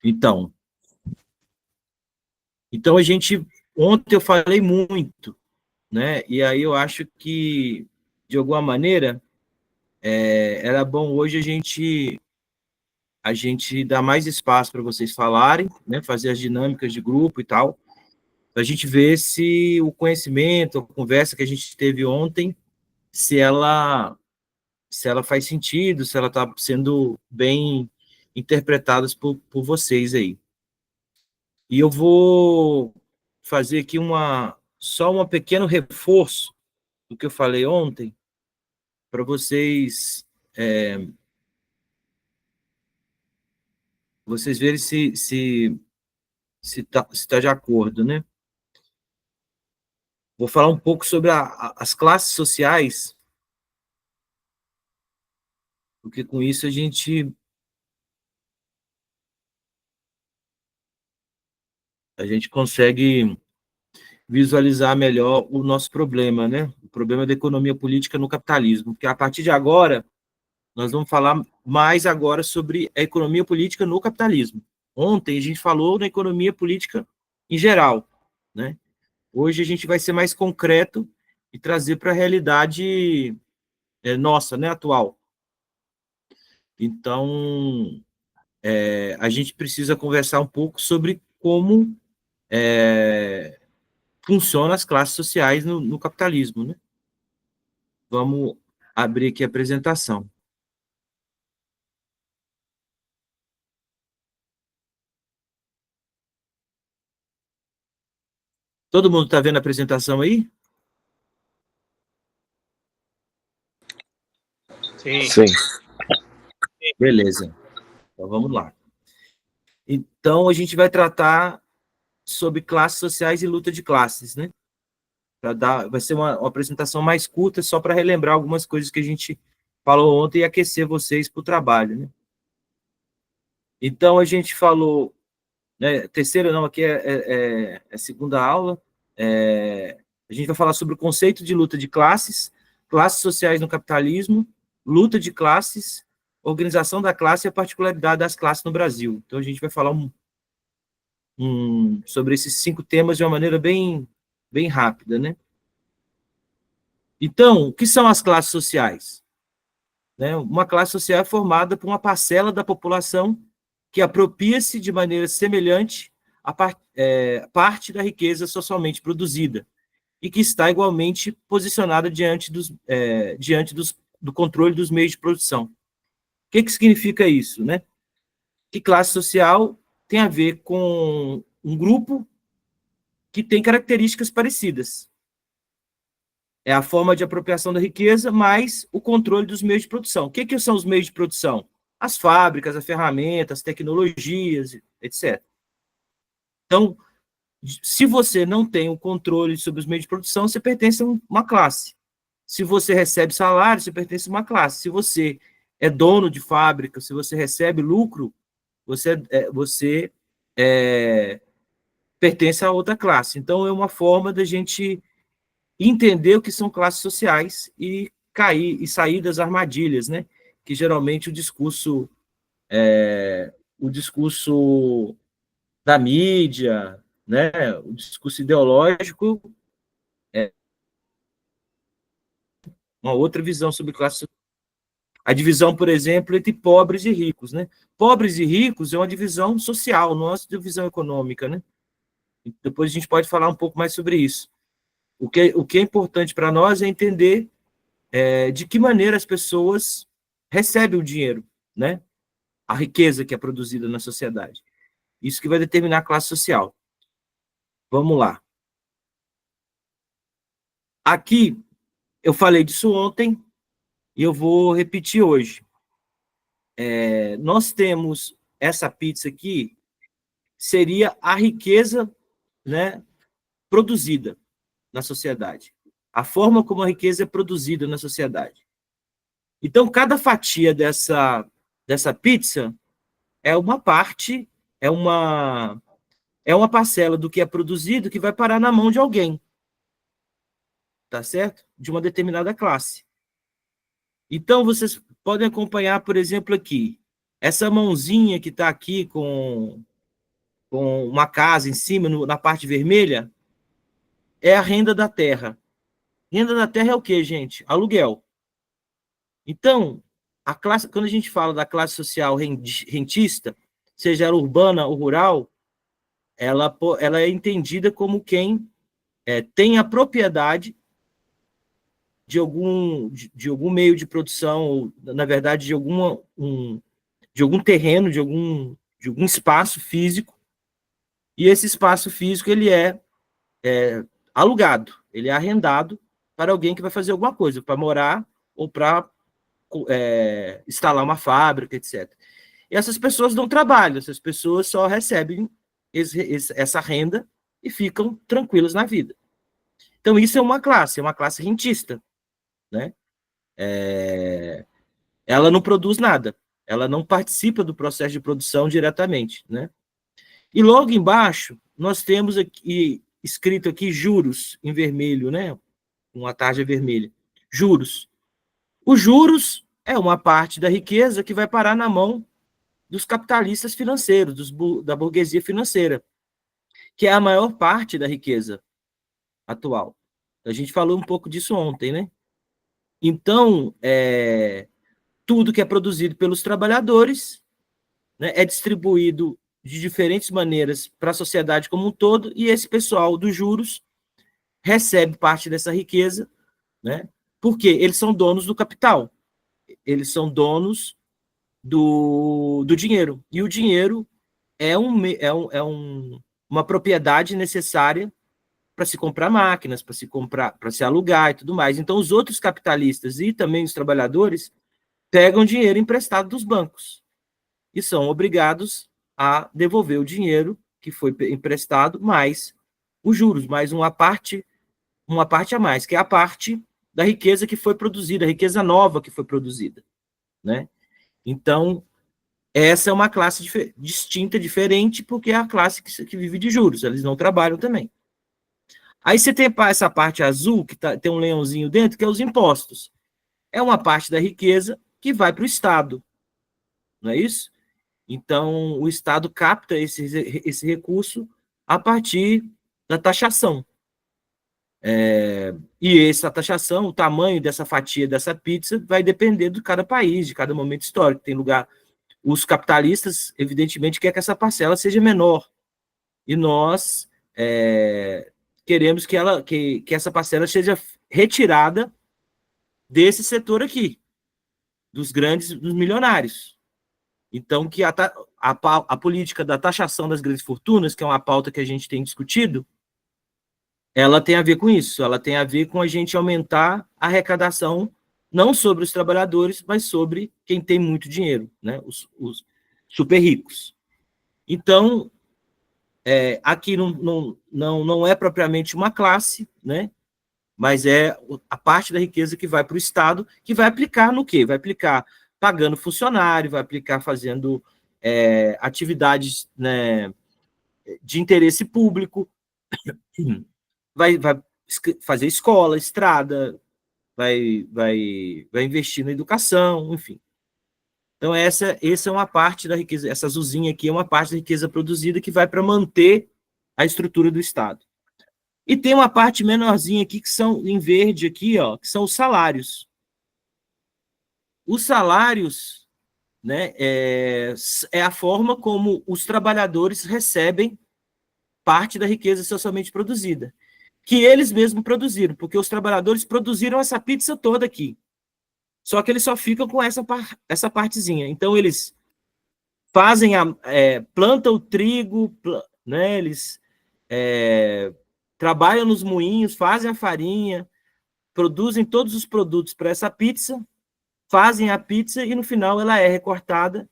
Então, a gente... Ontem eu falei muito, né? E aí eu acho que, de alguma maneira, era bom hoje a gente dar mais espaço para vocês falarem, né? Fazer as dinâmicas de grupo e tal, para a gente ver se o conhecimento, a conversa que a gente teve ontem, se ela faz sentido, se ela está sendo bem interpretada por vocês aí. E eu vou fazer aqui só um pequeno reforço do que eu falei ontem, para vocês verem se tá de acordo, né? Vou falar um pouco sobre as classes sociais, porque com isso a gente consegue visualizar melhor o nosso problema, né? O problema da economia política no capitalismo, porque a partir de agora nós vamos falar mais agora sobre a economia política no capitalismo. Ontem a gente falou na economia política em geral, né? Hoje a gente vai ser mais concreto e trazer para a realidade nossa, né, atual. Então, a gente precisa conversar um pouco sobre como funcionam as classes sociais no capitalismo, né? Vamos abrir aqui a apresentação. Todo mundo está vendo a apresentação aí? Sim. Sim. Beleza. Então, vamos lá. Então, a gente vai tratar sobre classes sociais e luta de classes, né? Vai ser uma apresentação mais curta, só para relembrar algumas coisas que a gente falou ontem e aquecer vocês para o trabalho, né? Então, a gente falou, né, terceira não, aqui é a segunda aula, a gente vai falar sobre o conceito de luta de classes, classes sociais no capitalismo, luta de classes, organização da classe e a particularidade das classes no Brasil. Então, a gente vai falar sobre esses 5 temas de uma maneira bem rápida, né? Então, o que são as classes sociais? Né? Uma classe social é formada por uma parcela da população que apropria-se de maneira semelhante a parte da riqueza socialmente produzida e que está igualmente posicionada diante do controle dos meios de produção. O que significa isso, né? Que classe social tem a ver com um grupo que tem características parecidas. É a forma de apropriação da riqueza, mais o controle dos meios de produção. O que são os meios de produção? As fábricas, as ferramentas, as tecnologias, etc. Então, se você não tem o controle sobre os meios de produção, você pertence a uma classe. Se você recebe salário, você pertence a uma classe. Se você é dono de fábrica, se você recebe lucro, você pertence a outra classe. Então, é uma forma da gente entender o que são classes sociais e sair das armadilhas, né? Que geralmente o discurso da mídia, né? O discurso ideológico é uma outra visão sobre classe. A divisão, por exemplo, entre pobres e ricos, né? Pobres e ricos é uma divisão social, não é uma divisão econômica, né? Depois a gente pode falar um pouco mais sobre isso. O que é importante para nós é entender de que maneira as pessoas recebem o dinheiro, né? A riqueza que é produzida na sociedade. Isso que vai determinar a classe social. Vamos lá. Aqui, eu falei disso ontem e eu vou repetir hoje. Nós temos essa pizza aqui, seria a riqueza, né, produzida na sociedade. A forma como a riqueza é produzida na sociedade. Então, cada fatia dessa pizza é uma parte, é uma parcela do que é produzido que vai parar na mão de alguém, tá certo? De uma determinada classe. Então, vocês podem acompanhar, por exemplo, aqui, essa mãozinha que está aqui com com uma casa em cima, na parte vermelha, é a renda da terra. Renda da terra é o quê, gente? Aluguel. Então, quando a gente fala da classe social rentista, seja ela urbana ou rural, ela é entendida como quem tem a propriedade de algum meio de produção, ou, na verdade, de algum terreno, de algum espaço físico, e esse espaço físico ele é alugado, ele é arrendado para alguém que vai fazer alguma coisa, para morar ou para instalar uma fábrica, etc. E essas pessoas não trabalham, essas pessoas só recebem essa renda e ficam tranquilas na vida. Então, isso é uma classe rentista, né? Ela não produz nada, ela não participa do processo de produção diretamente, né? E logo embaixo, nós temos aqui, escrito aqui, juros, em vermelho, né? Uma tarja vermelha. Juros. Os juros é uma parte da riqueza que vai parar na mão dos capitalistas financeiros, da burguesia financeira, que é a maior parte da riqueza atual. A gente falou um pouco disso ontem, né? Então, tudo que é produzido pelos trabalhadores, né, é distribuído de diferentes maneiras para a sociedade como um todo, e esse pessoal dos juros recebe parte dessa riqueza, né? Porque eles são donos do capital, eles são donos do dinheiro, e o dinheiro é uma propriedade necessária para se comprar máquinas, para se alugar e tudo mais. Então, os outros capitalistas e também os trabalhadores pegam dinheiro emprestado dos bancos e são obrigados a devolver o dinheiro que foi emprestado, mais os juros, mais uma parte a mais, que é a parte da riqueza que foi produzida, a riqueza nova que foi produzida, né? Então, essa é uma classe distinta, diferente, porque é a classe que vive de juros, eles não trabalham também. Aí você tem essa parte azul, que tem um leãozinho dentro, que é os impostos. É uma parte da riqueza que vai para o Estado, não é isso? Então, o Estado capta esse recurso a partir da taxação. E essa taxação, o tamanho dessa fatia dessa pizza, vai depender de cada país, de cada momento histórico. Tem lugar. Os capitalistas, evidentemente, querem que essa parcela seja menor. E nós queremos que essa parcela seja retirada desse setor aqui, dos milionários. Então, que a política da taxação das grandes fortunas, que é uma pauta que a gente tem discutido, ela tem a ver com isso, ela tem a ver com a gente aumentar a arrecadação, não sobre os trabalhadores, mas sobre quem tem muito dinheiro, né? Os super ricos. Então, aqui não é propriamente uma classe, né? Mas é a parte da riqueza que vai para o Estado, que vai aplicar no quê? Vai aplicar pagando funcionário, vai aplicar fazendo atividades, né, de interesse público, vai fazer escola, estrada, vai investir na educação, enfim. Então, essa é uma parte da riqueza, essa azulzinha aqui é uma parte da riqueza produzida que vai para manter a estrutura do Estado. E tem uma parte menorzinha aqui, que são em verde aqui, ó, que são os salários. Os salários, né, é a forma como os trabalhadores recebem parte da riqueza socialmente produzida, que eles mesmos produziram, porque os trabalhadores produziram essa pizza toda aqui. Só que eles só ficam com essa partezinha. Então, eles fazem plantam o trigo, né, eles trabalham nos moinhos, fazem a farinha, produzem todos os produtos para essa pizza, fazem a pizza e no final ela é recortada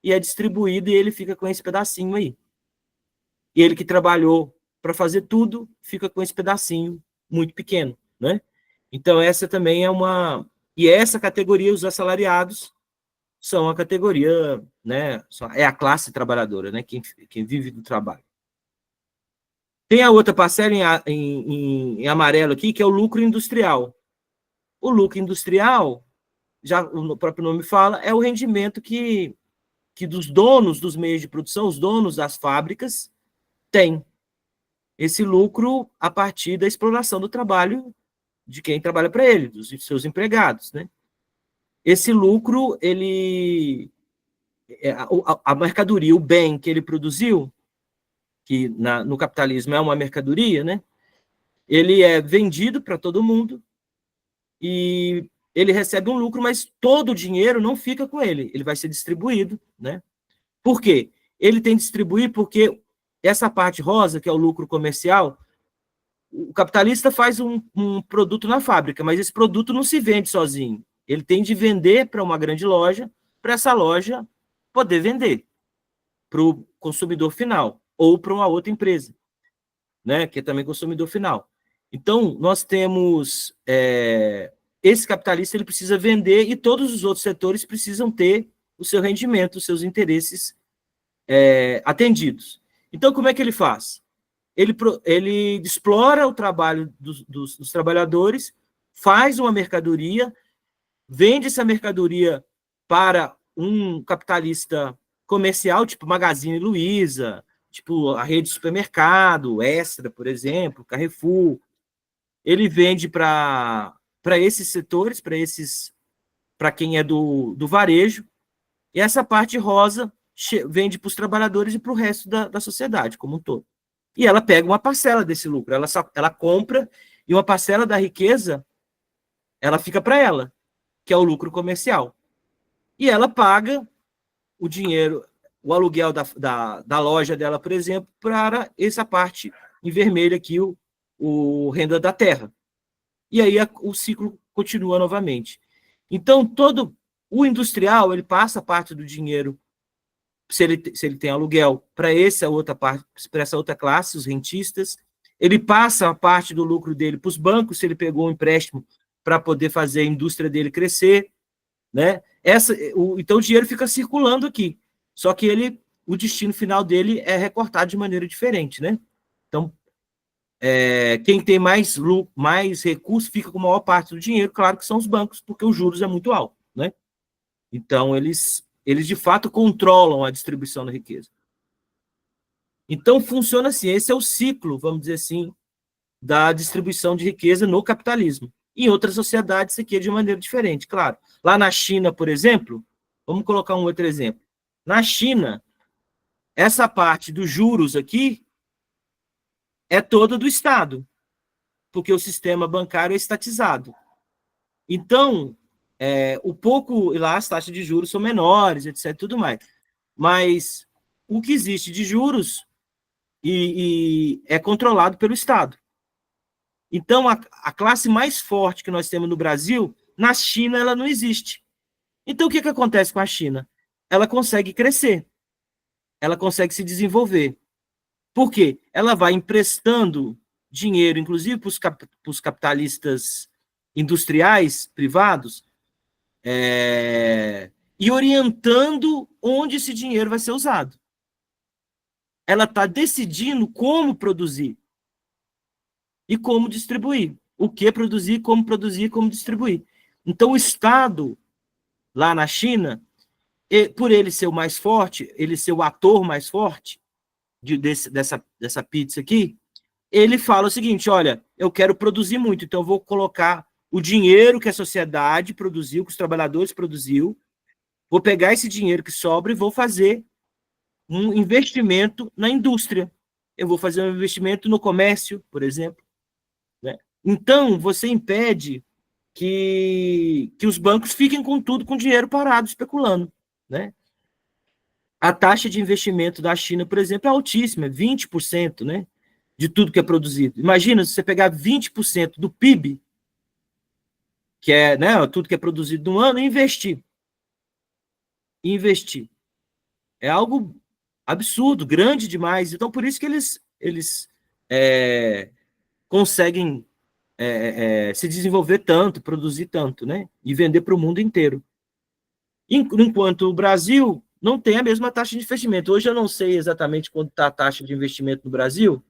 e é distribuída e ele fica com esse pedacinho aí. E ele que trabalhou para fazer tudo fica com esse pedacinho muito pequeno, né? Então essa também é uma... E essa categoria, os assalariados, são a categoria, né? É a classe trabalhadora, né? Quem vive do trabalho. Tem a outra parcela em amarelo aqui, que é o lucro industrial. O lucro industrial, já o próprio nome fala, é o rendimento que que dos donos dos meios de produção, os donos das fábricas, têm esse lucro a partir da exploração do trabalho de quem trabalha para ele, dos seus empregados, né? Esse lucro, a mercadoria, o bem que ele produziu, que no capitalismo é uma mercadoria, né? Ele é vendido para todo mundo e ele recebe um lucro, mas todo o dinheiro não fica com ele, ele vai ser distribuído, né? Por quê? Ele tem que distribuir porque essa parte rosa, que é o lucro comercial, o capitalista faz um produto na fábrica, mas esse produto não se vende sozinho. Ele tem de vender para uma grande loja, para essa loja poder vender para o consumidor final ou para uma outra empresa, né, que é também consumidor final. Então, nós temos esse capitalista, ele precisa vender e todos os outros setores precisam ter o seu rendimento, os seus interesses atendidos. Então, como é que ele faz? Ele explora o trabalho dos trabalhadores, faz uma mercadoria, vende essa mercadoria para um capitalista comercial, tipo Magazine Luiza, tipo a rede de supermercado, Extra, por exemplo, Carrefour. Ele vende para esses setores, para quem é do varejo, e essa parte rosa vende para os trabalhadores e para o resto da sociedade como um todo. E ela pega uma parcela desse lucro, ela compra, e uma parcela da riqueza ela fica para ela, que é o lucro comercial. E ela paga o dinheiro, o aluguel da loja dela, por exemplo, para essa parte em vermelho aqui, o renda da terra. E aí o ciclo continua novamente. Então, todo o industrial, ele passa parte do dinheiro, se ele tem aluguel, para essa outra classe, os rentistas. Ele passa a parte do lucro dele para os bancos, se ele pegou um empréstimo para poder fazer a indústria dele crescer, né? Então o dinheiro fica circulando aqui, só que o destino final dele é recortado de maneira diferente, né? Então, quem tem mais recursos fica com a maior parte do dinheiro, claro que são os bancos, porque os juros é muito alto, né? Então, eles de fato controlam a distribuição da riqueza. Então, funciona assim, esse é o ciclo, vamos dizer assim, da distribuição de riqueza no capitalismo. Em outras sociedades, isso aqui é de maneira diferente, claro. Lá na China, por exemplo, vamos colocar um outro exemplo. Na China, essa parte dos juros aqui é toda do Estado, porque o sistema bancário é estatizado. Então, lá as taxas de juros são menores, etc., tudo mais. Mas o que existe de juros é controlado pelo Estado. Então, a classe mais forte que nós temos no Brasil, na China, ela não existe. Então, o que acontece com a China? Ela consegue crescer, ela consegue se desenvolver. Por quê? Ela vai emprestando dinheiro, inclusive para os capitalistas industriais privados, e orientando onde esse dinheiro vai ser usado. Ela está decidindo como produzir e como distribuir. O que produzir, como distribuir. Então, o Estado, lá na China, por ele ser o mais forte, ele ser o ator mais forte dessa pizza aqui, ele fala o seguinte: olha, eu quero produzir muito, então eu vou colocar o dinheiro que a sociedade produziu, que os trabalhadores produziu, vou pegar esse dinheiro que sobra e vou fazer um investimento na indústria. Eu vou fazer um investimento no comércio, por exemplo. Né? Então, você impede que os bancos fiquem com tudo, com dinheiro parado, especulando. Né? A taxa de investimento da China, por exemplo, é altíssima, 20%, né, de tudo que é produzido. Imagina se você pegar 20% do PIB, que é, né, tudo que é produzido no ano, e investir. É algo absurdo, grande demais. Então, por isso que eles conseguem se desenvolver tanto, produzir tanto, né? E vender para o mundo inteiro. Enquanto o Brasil não tem a mesma taxa de investimento. Hoje eu não sei exatamente quanto está a taxa de investimento no Brasil,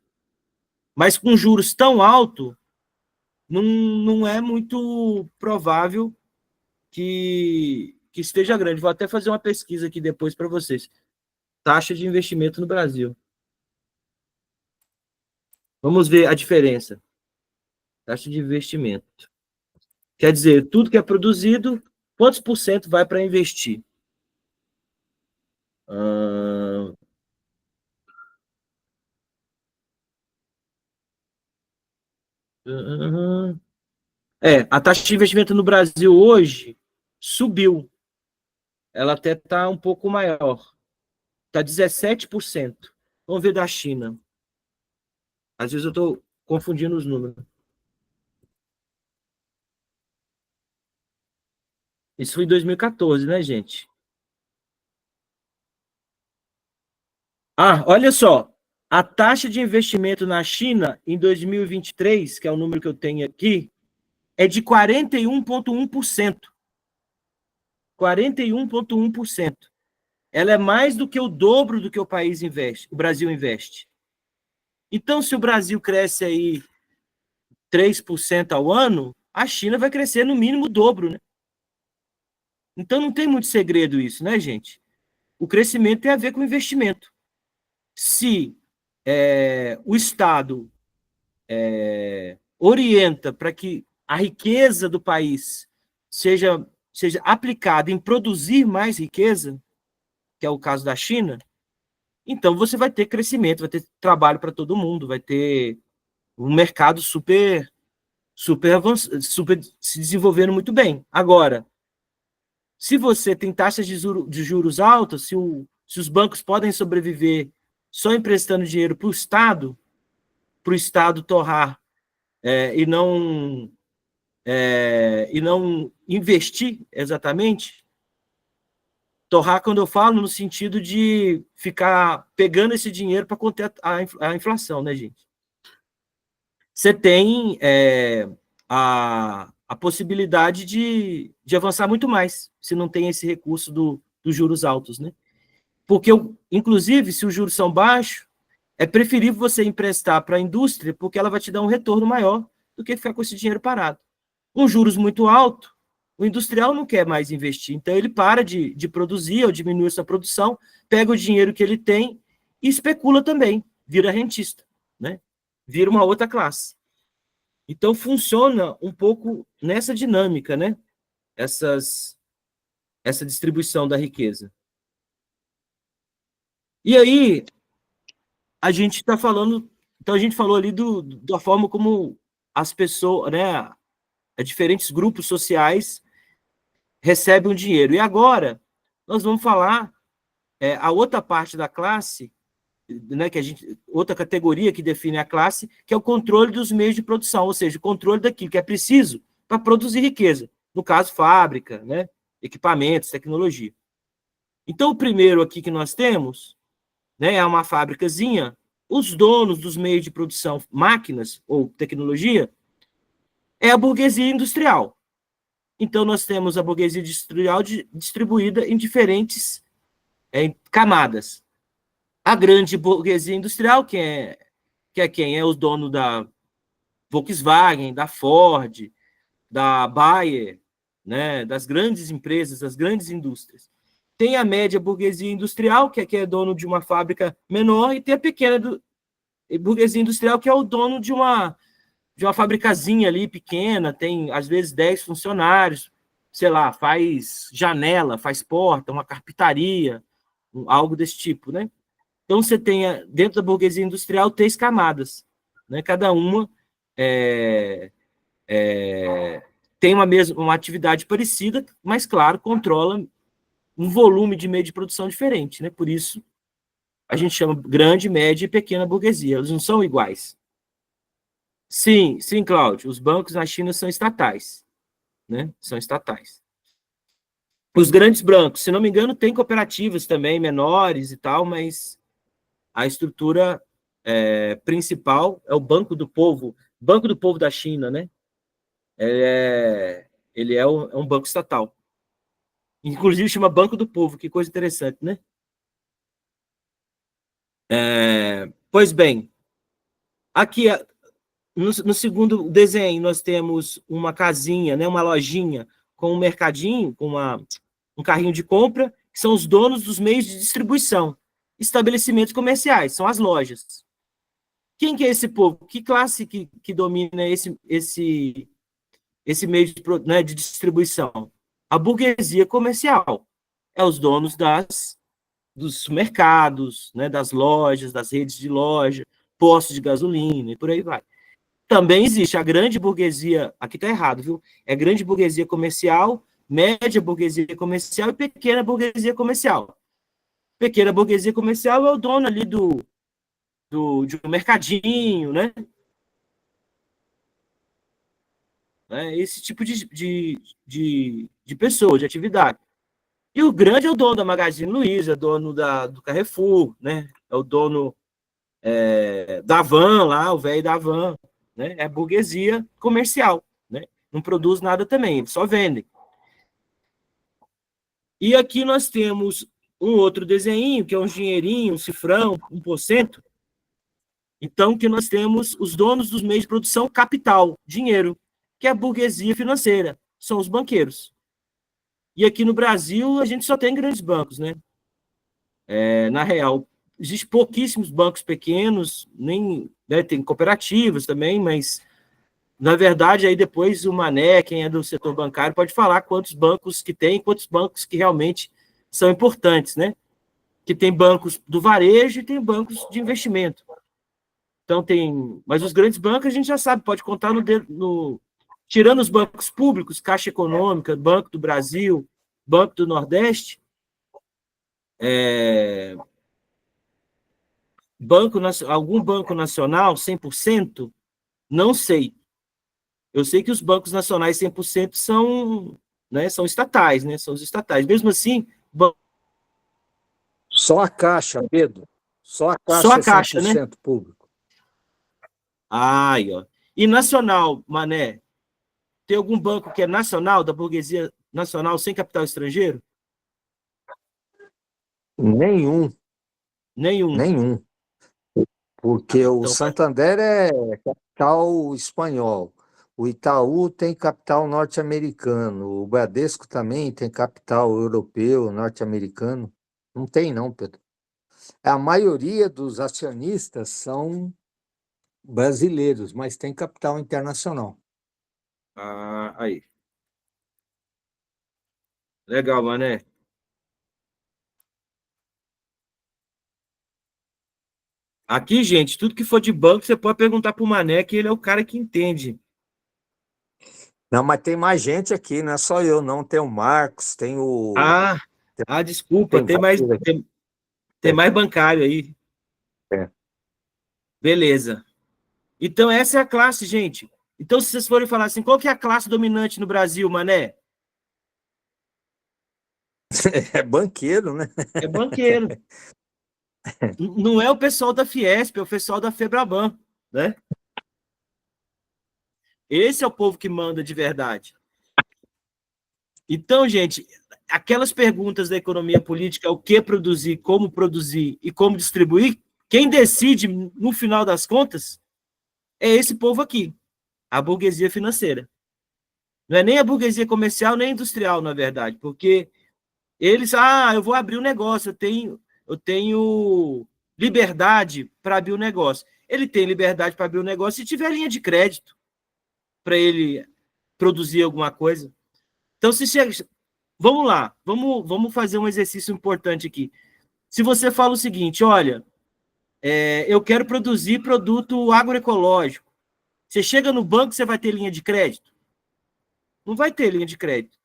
mas com juros tão altos, não é muito provável que que esteja grande. Vou até fazer uma pesquisa aqui depois para vocês. Taxa de investimento no Brasil. Vamos ver a diferença. Taxa de investimento. Quer dizer, tudo que é produzido, quantos por cento vai para investir? A taxa de investimento no Brasil hoje subiu. Ela até está um pouco maior. Está 17%. Vamos ver da China. Às vezes eu estou confundindo os números. Isso foi em 2014, né, gente? Olha só. A taxa de investimento na China em 2023, que é o número que eu tenho aqui, é de 41,1%. 41,1%. Ela é mais do que o dobro do que o país investe, o Brasil investe. Então, se o Brasil cresce aí 3% ao ano, a China vai crescer no mínimo o dobro, né? Então, não tem muito segredo isso, né, gente? O crescimento tem a ver com investimento. Se o Estado orienta para que a riqueza do país seja aplicada em produzir mais riqueza, que é o caso da China, então você vai ter crescimento, vai ter trabalho para todo mundo, vai ter um mercado super avançado, super se desenvolvendo muito bem. Agora, se você tem taxas de juros altas, se os bancos podem sobreviver só emprestando dinheiro para o Estado torrar e não investir exatamente, torrar quando eu falo no sentido de ficar pegando esse dinheiro para conter a inflação, né, gente? Você tem a possibilidade de avançar muito mais, se não tem esse recurso dos juros altos, né? Porque, inclusive, se os juros são baixos, é preferível você emprestar para a indústria, porque ela vai te dar um retorno maior do que ficar com esse dinheiro parado. Com juros muito alto, o industrial não quer mais investir, então ele para de produzir ou diminui sua produção, pega o dinheiro que ele tem e especula também, vira rentista, né? Vira uma outra classe. Então, funciona um pouco nessa dinâmica, né? Essa distribuição da riqueza. E aí, a gente está falando... Então, a gente falou ali da forma como as pessoas, né? Diferentes grupos sociais recebem o dinheiro. E agora, nós vamos falar a outra parte da classe, né, outra categoria que define a classe, que é o controle dos meios de produção, ou seja, o controle daquilo que é preciso para produzir riqueza. No caso, fábrica, né, equipamentos, tecnologia. Então, o primeiro aqui que nós temos, né, é uma fábricazinha, os donos dos meios de produção, máquinas ou tecnologia, é a burguesia industrial. Então, nós temos a burguesia industrial distribuída em diferentes camadas. A grande burguesia industrial, que é quem? É o dono da Volkswagen, da Ford, da Bayer, né, das grandes empresas, das grandes indústrias. Tem a média burguesia industrial, que é dono de uma fábrica menor, e tem a pequena burguesia industrial, que é o dono de uma fabricazinha ali pequena, tem às vezes 10 funcionários, sei lá, faz janela, faz porta, uma carpintaria, algo desse tipo, né? Então, você tem, dentro da burguesia industrial, 3 camadas, né? Cada uma tem uma atividade parecida, mas, claro, controla um volume de meio de produção diferente, né? Por isso, a gente chama grande, média e pequena burguesia. Eles não são iguais. Sim, Cláudio. Os bancos na China são estatais, né? São estatais. Os grandes bancos, se não me engano, tem cooperativas também, menores e tal, mas a estrutura principal é o Banco do Povo da China, né? Ele é um banco estatal. Inclusive chama Banco do Povo, que coisa interessante, né? Pois bem, aqui no segundo desenho nós temos uma casinha, né? Uma lojinha com um mercadinho, com um carrinho de compra, que são os donos dos meios de distribuição. Estabelecimentos comerciais, são as lojas. Quem que é esse povo? Que classe que domina esse meio de, né, de distribuição? A burguesia comercial. É os donos dos mercados, né, das lojas, das redes de loja, postos de gasolina e por aí vai. Também existe a grande burguesia, aqui está errado, viu? É grande burguesia comercial, média burguesia comercial e pequena burguesia comercial. Pequena burguesia comercial é o dono ali de um mercadinho, né? Esse tipo de pessoa, de atividade. E o grande é o dono da Magazine Luiza, dono do Carrefour, né? É o dono da van lá, o velho da van, né? É burguesia comercial, né? Não produz nada também, só vendem. E aqui nós temos um outro desenho, que é um dinheirinho, um cifrão, 1%. Então, que nós temos os donos dos meios de produção, capital, dinheiro, que é a burguesia financeira, são os banqueiros. E aqui no Brasil, a gente só tem grandes bancos, né? Na real, existem pouquíssimos bancos pequenos, nem, né, tem cooperativas também, mas, na verdade, aí depois o Mané, quem é do setor bancário, pode falar quantos bancos que tem, quantos bancos que realmente são importantes, né? Que tem bancos do varejo e tem bancos de investimento. Então tem, mas os grandes bancos a gente já sabe, pode contar tirando os bancos públicos, Caixa Econômica, Banco do Brasil, Banco do Nordeste, algum banco nacional 100%, não sei. Eu sei que os bancos nacionais 100% são, né, são estatais, né? São os estatais. Mesmo assim, só a Caixa, Pedro. Só a só Caixa a é Caixa, né? 100% público. Ai, ó. E nacional, Mané, tem algum banco que é nacional, da burguesia nacional, sem capital estrangeiro? Nenhum, Nenhum. nenhum. Porque o Então, Santander é capital espanhol. O Itaú tem capital norte-americano. O Bradesco também tem capital europeu, norte-americano. Não tem, não, Pedro. A maioria dos acionistas são brasileiros, mas tem capital internacional. aí. Legal, Mané. Aqui, gente, tudo que for de banco, você pode perguntar para o Mané, que ele é o cara que entende. Não, mas tem mais gente aqui, não é só eu, não. Tem o Marcos, Ah, desculpa, tem vários aqui. tem mais bancário aí. É. Beleza. Então, essa é a classe, gente. Então, se vocês forem falar assim, qual que é a classe dominante no Brasil, Mané? É banqueiro, né? É banqueiro. Não é o pessoal da Fiesp, é o pessoal da Febraban, né? Esse é o povo que manda de verdade. Então, gente, aquelas perguntas da economia política, o que produzir, como e como distribuir, quem decide, no final das contas, é esse povo aqui, a burguesia financeira. Não é nem a burguesia comercial, nem industrial, na verdade, porque eles, eu vou abrir um negócio, eu tenho liberdade para abrir um negócio. Ele tem liberdade para abrir um negócio se tiver linha de crédito para ele produzir alguma coisa. Então, se chega, vamos lá, vamos fazer um exercício importante aqui. Se você fala o seguinte, olha, eu quero produzir produto agroecológico, você chega no banco, você vai ter linha de crédito? Não vai ter linha de crédito.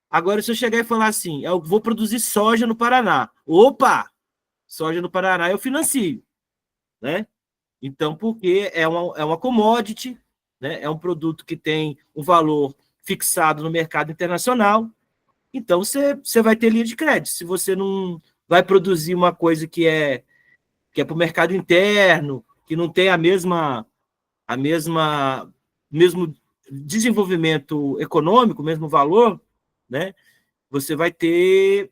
Agora, se eu chegar e falar assim, eu vou produzir soja no Paraná. Opa! Soja no Paraná eu financio, né? Então, porque é uma commodity, né? É um produto que tem um valor fixado no mercado internacional, então você vai ter linha de crédito. Se você não vai produzir uma coisa que é para o mercado interno, que não tem mesmo desenvolvimento econômico, mesmo valor, né? Você vai ter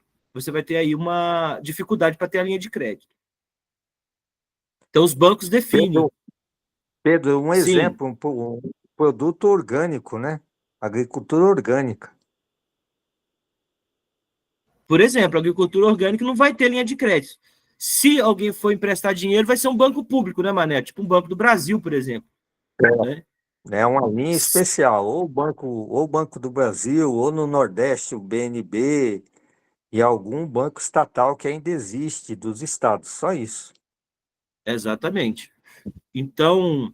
aí uma dificuldade para ter a linha de crédito. Então os bancos definem. Pedro, um Sim. exemplo, um produto orgânico, né? Agricultura orgânica. Por exemplo, a agricultura orgânica não vai ter linha de crédito. Se alguém for emprestar dinheiro, vai ser um banco público, né, Mané? Tipo um Banco do Brasil, por exemplo. Né? É uma linha especial, ou o Banco do Brasil, ou no Nordeste o BNB, e algum banco estatal que ainda existe dos estados, só isso. Exatamente. Então,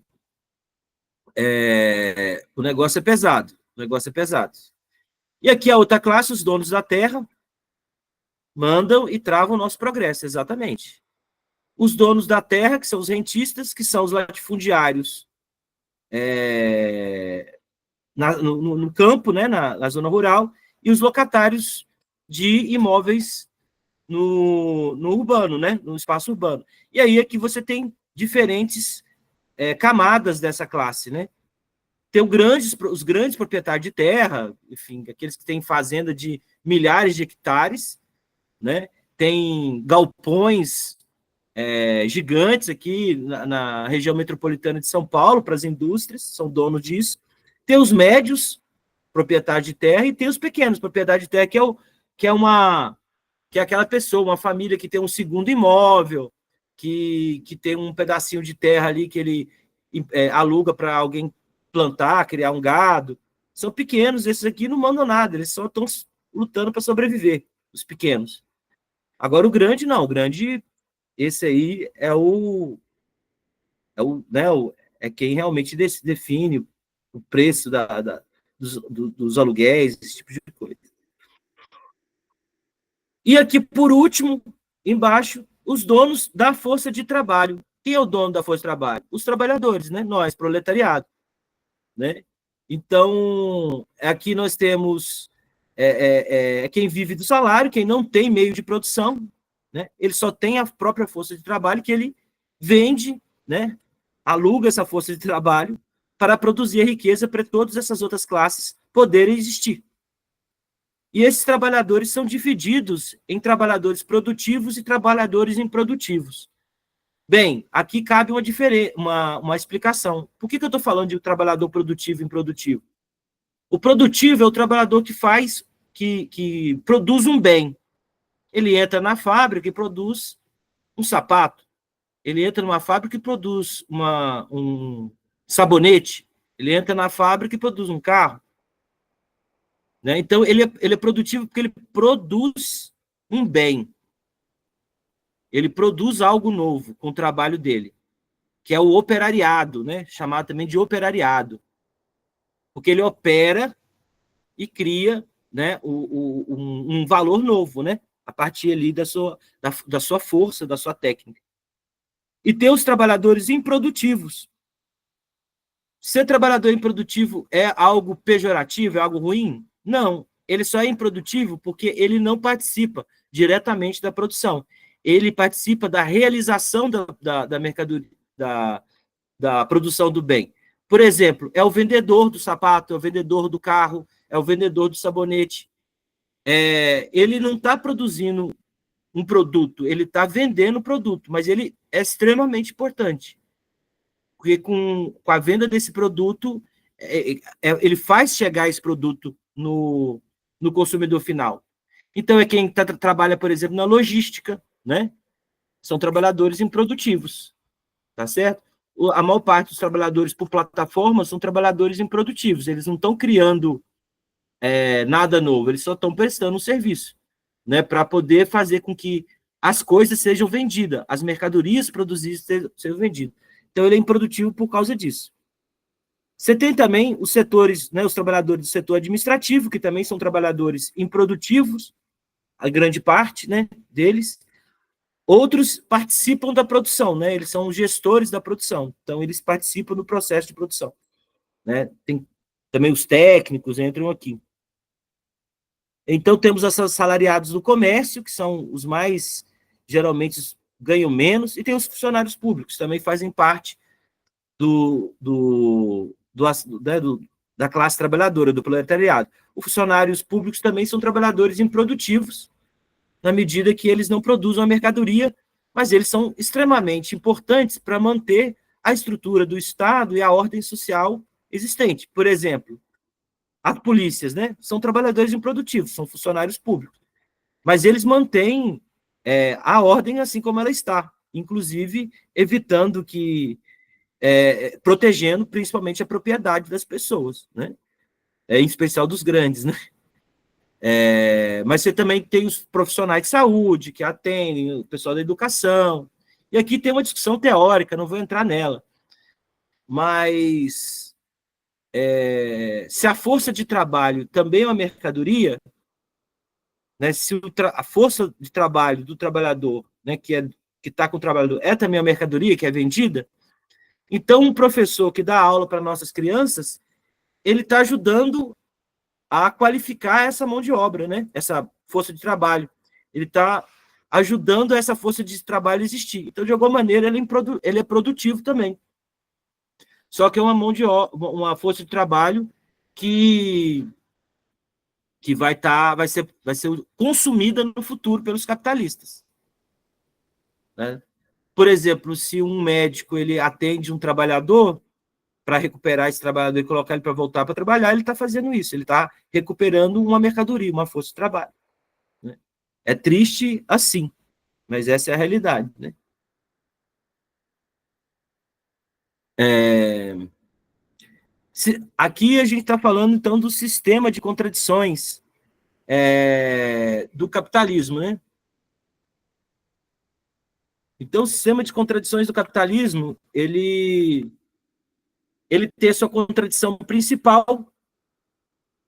o negócio é pesado. O negócio é pesado. E aqui a outra classe, os donos da terra, mandam e travam o nosso progresso, exatamente. Os donos da terra, que são os rentistas, que são os latifundiários no campo, né, na zona rural, e os locatários de imóveis no urbano, né, no espaço urbano. E aí é que você tem diferentes camadas dessa classe, né? Tem os grandes proprietários de terra, enfim, aqueles que têm fazenda de milhares de hectares, né? Tem galpões gigantes aqui na região metropolitana de São Paulo para as indústrias, são donos disso. Tem os médios proprietários de terra e tem os pequenos proprietários de terra, que é aquela pessoa, uma família que tem um segundo imóvel, que tem um pedacinho de terra ali que ele aluga para alguém plantar, criar um gado. São pequenos, esses aqui não mandam nada, eles só estão lutando para sobreviver, os pequenos. Agora o grande não, o grande, esse aí é quem realmente define o preço dos aluguéis, esse tipo de coisa. E aqui, por último, embaixo, os donos da força de trabalho. Quem é o dono da força de trabalho? Os trabalhadores, né? Nós, proletariado. Né? Então, aqui nós temos quem vive do salário, quem não tem meio de produção, né? Ele só tem a própria força de trabalho que ele vende, né? Aluga essa força de trabalho para produzir a riqueza para todas essas outras classes poderem existir. E esses trabalhadores são divididos em trabalhadores produtivos e trabalhadores improdutivos. Bem, aqui cabe uma explicação. Por que eu estou falando de trabalhador produtivo e improdutivo? O produtivo é o trabalhador que produz um bem. Ele entra na fábrica e produz um sapato. Ele entra numa fábrica e produz um sabonete. Ele entra na fábrica e produz um carro. Né? Então, ele é produtivo porque ele produz um bem. Ele produz algo novo com o trabalho dele, que é o operariado, né? Chamado também de operariado. Porque ele opera e cria, né, um valor novo, né? A partir ali da sua força, da sua técnica. E tem os trabalhadores improdutivos. Ser trabalhador improdutivo é algo pejorativo, é algo ruim? Não. Ele só é improdutivo porque ele não participa diretamente da produção. Ele participa da realização da mercadoria, da produção do bem. Por exemplo, é o vendedor do sapato, é o vendedor do carro, é o vendedor do sabonete. Ele não está produzindo um produto, ele está vendendo o produto, mas ele é extremamente importante. Porque com a venda desse produto, ele faz chegar esse produto no consumidor final. Então, é quem trabalha, por exemplo, na logística, né? São trabalhadores improdutivos, tá certo? A maior parte dos trabalhadores por plataforma são trabalhadores improdutivos, eles não estão criando nada novo, eles só estão prestando um serviço, né? Para poder fazer com que as coisas sejam vendidas, as mercadorias produzidas sejam vendidas. Então, ele é improdutivo por causa disso. Você tem também os setores, né, os trabalhadores do setor administrativo, que também são trabalhadores improdutivos, a grande parte, né, deles. Outros participam da produção, né, eles são os gestores da produção, então eles participam do processo de produção. Né? Tem também os técnicos entram aqui. Então, temos os assalariados do comércio, que são os mais, geralmente, ganham menos, e tem os funcionários públicos, também fazem parte da classe trabalhadora, do proletariado. Os funcionários públicos também são trabalhadores improdutivos, na medida que eles não produzem a mercadoria, mas eles são extremamente importantes para manter a estrutura do Estado e a ordem social existente. Por exemplo, as polícias, né, são trabalhadores improdutivos, são funcionários públicos. Mas eles mantêm a ordem assim como ela está, inclusive evitando que, protegendo principalmente a propriedade das pessoas, né? Em especial dos grandes, né? Mas você também tem os profissionais de saúde que atendem, o pessoal da educação, e aqui tem uma discussão teórica, não vou entrar nela, mas se a força de trabalho também é uma mercadoria, né, se a força de trabalho do trabalhador, né, que está com o trabalhador, é também uma mercadoria que é vendida, então um professor que dá aula para nossas crianças, ele está ajudando a qualificar essa mão de obra, né, essa força de trabalho. Ele está ajudando essa força de trabalho a existir. Então, de alguma maneira, ele é produtivo também. Só que é uma mão de obra, uma força de trabalho que vai ser consumida no futuro pelos capitalistas, né? Por exemplo, se um médico ele atende um trabalhador para recuperar esse trabalhador e colocar ele para voltar para trabalhar, ele está fazendo isso, ele está recuperando uma mercadoria, uma força de trabalho, né? É triste assim, mas essa é a realidade, né? Aqui a gente está falando, então, do sistema de contradições do capitalismo, né? Então, o sistema de contradições do capitalismo, ele tem a sua contradição principal,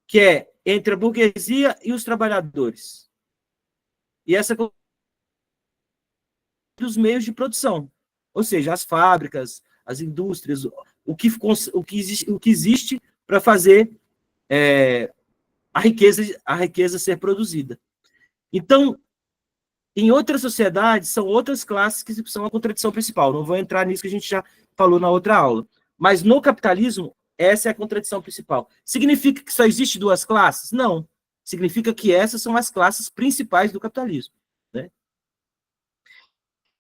que é entre a burguesia e os trabalhadores. E essa dos meios de produção, ou seja, as fábricas, as indústrias, o que existe para fazer a riqueza ser produzida. Então, em outras sociedades, são outras classes que são a contradição principal. Não vou entrar nisso que a gente já falou na outra aula. Mas no capitalismo, essa é a contradição principal. Significa que só existe duas classes? Não. Significa que essas são as classes principais do capitalismo, né?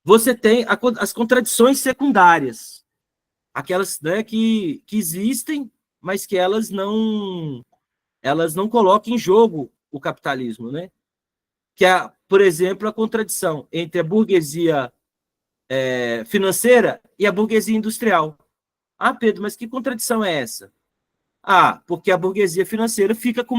Você tem as contradições secundárias, aquelas, né, que existem, mas que elas não colocam em jogo o capitalismo, né? Que é, por exemplo, a contradição entre a burguesia financeira e a burguesia industrial. Ah, Pedro, mas que contradição é essa? Ah, porque a burguesia financeira fica com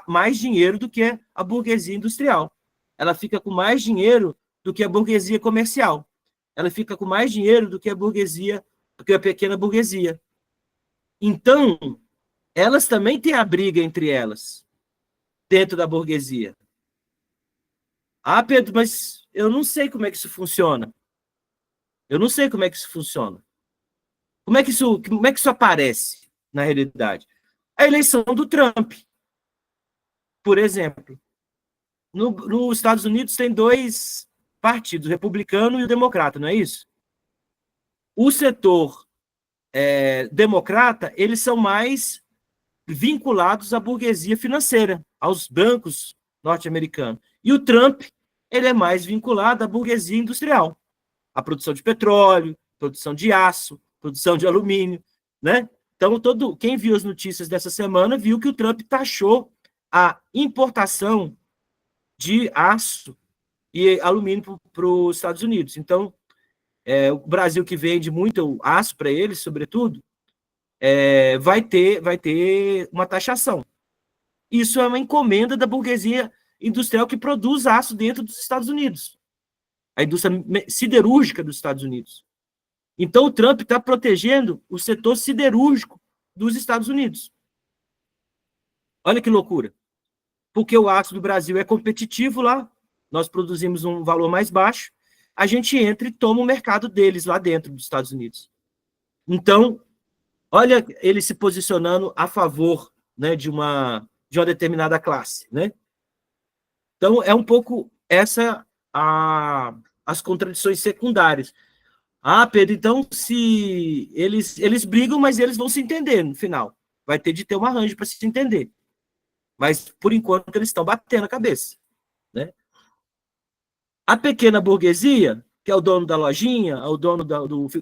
mais dinheiro do que a burguesia industrial. Ela fica com mais dinheiro do que a burguesia comercial. Ela fica com mais dinheiro do que a pequena burguesia. Então, elas também têm a briga entre elas, dentro da burguesia. Ah, Pedro, mas eu não sei como é que isso funciona. Eu não sei como é que isso funciona. Como é que isso aparece na realidade? A eleição do Trump, por exemplo. Nos Estados Unidos tem dois partidos, o republicano e o democrata, não é isso? O setor democrata, eles são mais vinculados à burguesia financeira, aos bancos norte-americanos. E o Trump, ele é mais vinculado à burguesia industrial, à produção de petróleo, produção de aço, produção de alumínio, né? Então, quem viu as notícias dessa semana viu que o Trump taxou a importação de aço e alumínio para os Estados Unidos. Então, o Brasil, que vende muito aço para eles, sobretudo, vai ter uma taxação. Isso é uma encomenda da burguesia industrial que produz aço dentro dos Estados Unidos, a indústria siderúrgica dos Estados Unidos. Então, o Trump está protegendo o setor siderúrgico dos Estados Unidos. Olha que loucura. Porque o aço do Brasil é competitivo lá, nós produzimos um valor mais baixo, a gente entra e toma o mercado deles lá dentro dos Estados Unidos. Então, olha ele se posicionando a favor, né, de uma determinada classe, né? Então, é um pouco as contradições secundárias. Ah, Pedro, então se eles brigam, mas eles vão se entender no final. Vai ter de ter um arranjo para se entender. Mas, por enquanto, eles estão batendo a cabeça, né? A pequena burguesia, que é o dono da lojinha, é o dono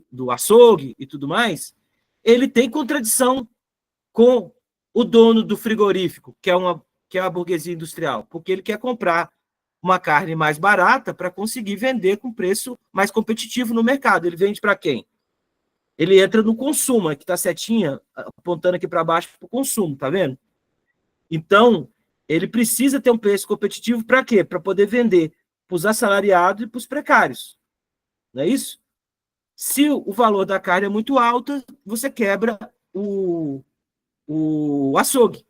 do açougue e tudo mais, ele tem contradição com o dono do frigorífico, que é a burguesia industrial, porque ele quer comprar uma carne mais barata para conseguir vender com preço mais competitivo no mercado. Ele vende para quem? Ele entra no consumo, que está setinha apontando aqui para baixo para o consumo, tá vendo? Então, ele precisa ter um preço competitivo para quê? Para poder vender para os assalariados e para os precários. Não é isso? Se o valor da carne é muito alto, você quebra o açougue.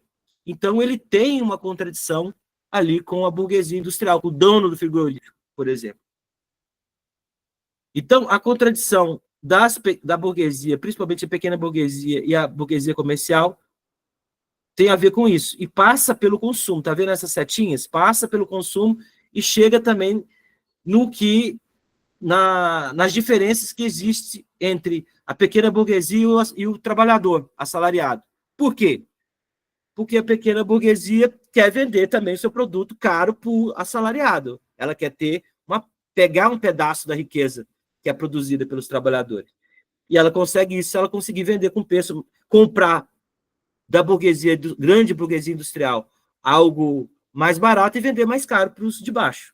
Então, ele tem uma contradição ali com a burguesia industrial, com o dono do frigorífico, por exemplo. Então, a contradição da burguesia, principalmente a pequena burguesia e a burguesia comercial, tem a ver com isso. E passa pelo consumo. Tá vendo essas setinhas? Passa pelo consumo e chega também no que nas diferenças que existem entre a pequena burguesia e o trabalhador assalariado. Por quê? Porque a pequena burguesia quer vender também o seu produto caro para o assalariado. Ela quer pegar um pedaço da riqueza que é produzida pelos trabalhadores. E ela consegue isso se ela conseguir vender com preço, comprar da burguesia, grande burguesia industrial, algo mais barato e vender mais caro para os de baixo.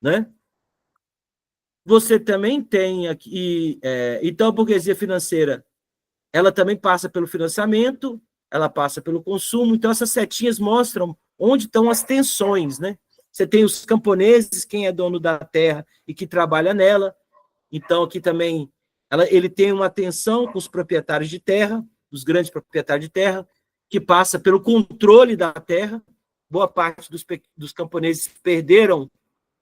Né? Você também tem aqui, então a burguesia financeira, ela também passa pelo financiamento, ela passa pelo consumo, então essas setinhas mostram onde estão as tensões, né? Você tem os camponeses, quem é dono da terra e que trabalha nela, então aqui também ele tem uma tensão com os proprietários de terra, os grandes proprietários de terra, que passa pelo controle da terra, boa parte dos camponeses perderam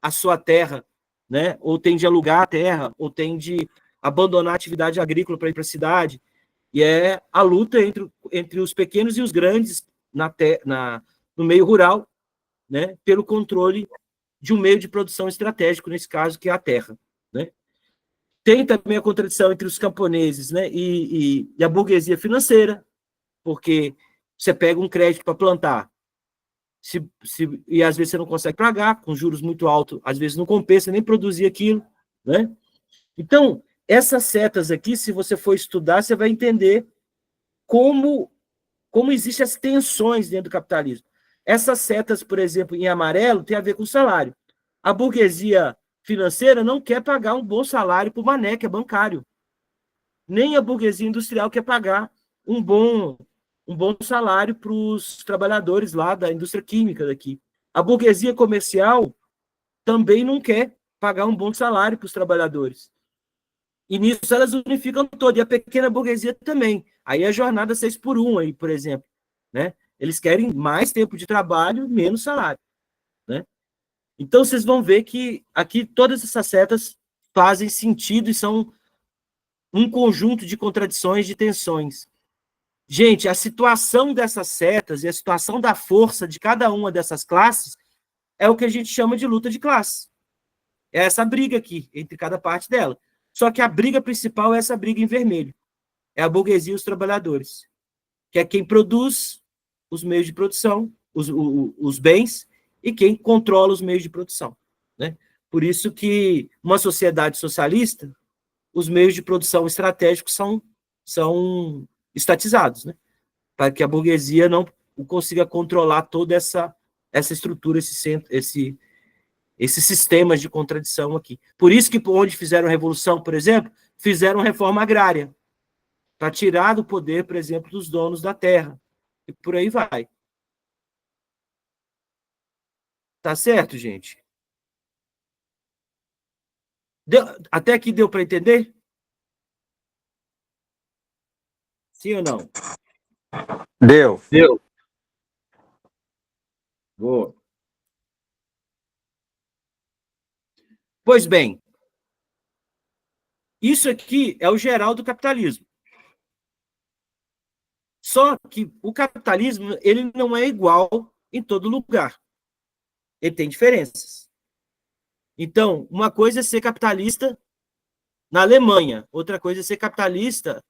a sua terra, né? Ou tem de alugar a terra, ou tem de abandonar a atividade agrícola para ir para a cidade. E é a luta entre os pequenos e os grandes no meio rural, né? Pelo controle de um meio de produção estratégico, nesse caso, que é a terra. Né? Tem também a contradição entre os camponeses, né? e a burguesia financeira, porque você pega um crédito para plantar, e às vezes você não consegue pagar, com juros muito altos, às vezes não compensa nem produzir aquilo, né? Então, essas setas aqui, se você for estudar, você vai entender como existem as tensões dentro do capitalismo. Essas setas, por exemplo, em amarelo, tem a ver com o salário. A burguesia financeira não quer pagar um bom salário para o mané, que é bancário. Nem a burguesia industrial quer pagar um bom salário para os trabalhadores lá da indústria química daqui. A burguesia comercial também não quer pagar um bom salário para os trabalhadores. E nisso elas unificam todo. E a pequena burguesia também. Aí a jornada 6x1, aí, por exemplo. Né? Eles querem mais tempo de trabalho, menos salário. Né? Então, vocês vão ver que aqui todas essas setas fazem sentido e são um conjunto de contradições, de tensões. Gente, a situação dessas setas e a situação da força de cada uma dessas classes é o que a gente chama de luta de classe. É essa briga aqui, entre cada parte dela. Só que a briga principal é essa briga em vermelho. É a burguesia e os trabalhadores. Que é quem produz os meios de produção, os bens, e quem controla os meios de produção. Né? Por isso que uma sociedade socialista, os meios de produção estratégicos são estatizados, né? Para que a burguesia não consiga controlar toda essa estrutura, esses sistemas de contradição aqui. Por isso que onde fizeram revolução, por exemplo, fizeram reforma agrária, para tirar do poder, por exemplo, dos donos da terra. E por aí vai. Tá certo, gente? Até aqui deu para entender? Sim ou não? Deu. Deu. Boa. Pois bem, isso aqui é o geral do capitalismo. Só que o capitalismo ele não é igual em todo lugar. Ele tem diferenças. Então, uma coisa é ser capitalista na Alemanha, outra coisa é ser capitalista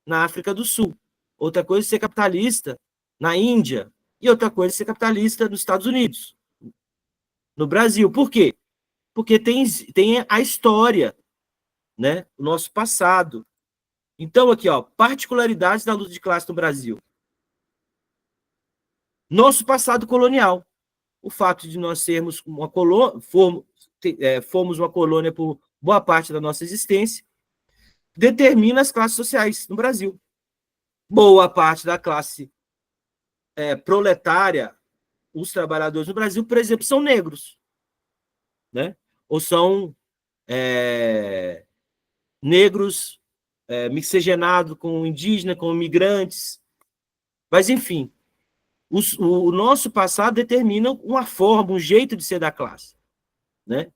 na África do Sul, outra coisa é ser capitalista na Índia, e outra coisa é ser capitalista nos Estados Unidos, no Brasil. Por quê? Porque tem a história, né? O nosso passado. Então, aqui, ó, particularidades da luta de classe no Brasil. Nosso passado colonial. o fato de nós sermos uma colônia, fomos uma colônia por boa parte da nossa existência, determina as classes sociais no Brasil. Boa parte da classe proletária, os trabalhadores no Brasil, por exemplo, são negros, né? Ou são negros miscigenados com indígena, com imigrantes. Mas, enfim, o nosso passado determina uma forma, um jeito de ser da classe, né?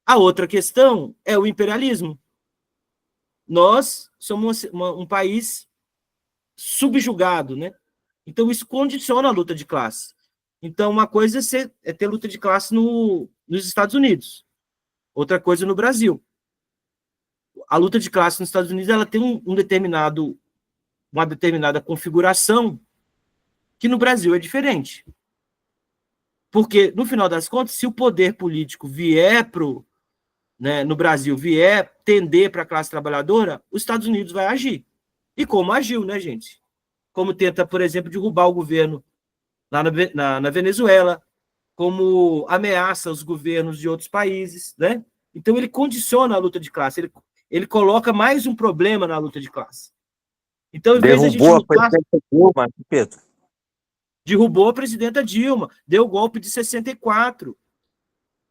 A outra questão é o imperialismo. Nós somos um país subjugado, né? Então, isso condiciona a luta de classe. Então, uma coisa é ter luta de classe nos Estados Unidos, outra coisa no Brasil. A luta de classe nos Estados Unidos ela tem uma determinada configuração que no Brasil é diferente. Porque, no final das contas, se o poder político vier no Brasil, vier tender para a classe trabalhadora, os Estados Unidos vai agir. E como agiu, né, gente? Como tenta, por exemplo, derrubar o governo lá na Venezuela, como ameaça os governos de outros países, né? Então, ele condiciona a luta de classe, ele coloca mais um problema na luta de classe. Então, em vez de a gente lutar, Dilma, Pedro. derrubou a presidenta Dilma, deu o golpe de 64.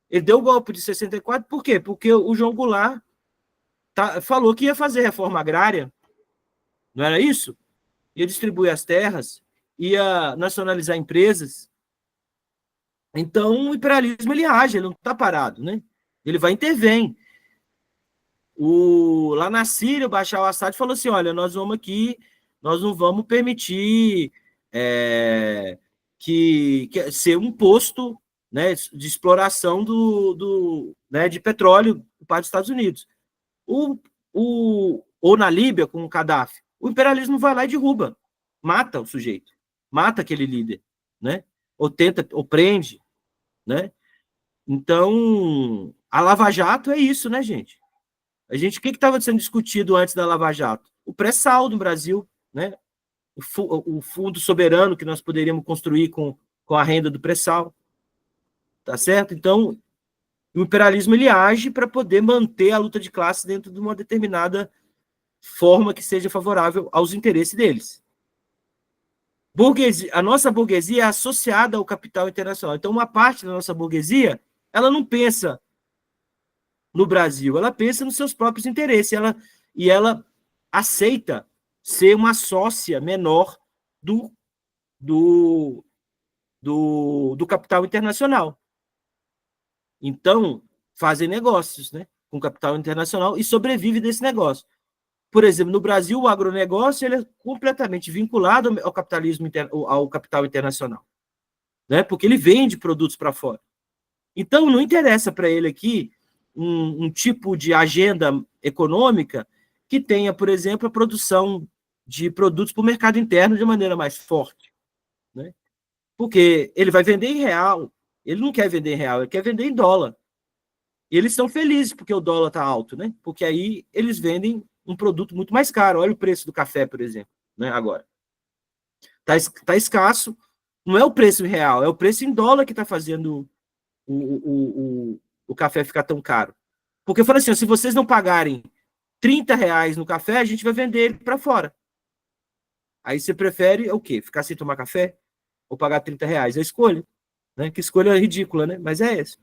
Ele deu o golpe de 64 por quê? Porque o João Goulart falou que ia fazer reforma agrária, não era isso? Ia distribuir as terras, ia nacionalizar empresas. Então, o imperialismo ele age, ele não está parado, né? Ele vai intervir. Lá na Síria, o Bashar al-Assad falou assim: olha, nós não vamos permitir que ser um posto, né, de exploração de petróleo por parte dos Estados Unidos. Ou na Líbia, com o Gaddafi, o imperialismo vai lá e derruba, mata o sujeito, mata aquele líder, né? Ou prende, né? Então, a Lava Jato é isso, né, gente? O que estava sendo discutido antes da Lava Jato? O pré-sal no Brasil, né? O fundo soberano que nós poderíamos construir com a renda do pré-sal, tá certo? Então, o imperialismo ele age para poder manter a luta de classe dentro de uma determinada forma que seja favorável aos interesses deles. A nossa burguesia é associada ao capital internacional. Então, uma parte da nossa burguesia, ela não pensa no Brasil, ela pensa nos seus próprios interesses, e ela aceita ser uma sócia menor do capital internacional. Então, fazem negócios, né, com capital internacional e sobrevive desse negócio. Por exemplo, no Brasil, o agronegócio ele é completamente vinculado ao ao capital internacional, né, porque ele vende produtos para fora. Então, não interessa para ele aqui um tipo de agenda econômica que tenha, por exemplo, a produção de produtos para o mercado interno de maneira mais forte, né? Porque ele vai vender em real, ele não quer vender em real, ele quer vender em dólar. E eles estão felizes porque o dólar está alto, né? Porque aí eles vendem um produto muito mais caro. Olha o preço do café, por exemplo, né? Agora. Tá escasso, não é o preço em real, é o preço em dólar que está fazendo o café ficar tão caro. Porque eu falei assim, se vocês não pagarem R$30 no café, a gente vai vender ele para fora. Aí você prefere o quê? Ficar sem tomar café? Ou pagar R$30? É escolha. Né? Que escolha ridícula, né? Mas é essa.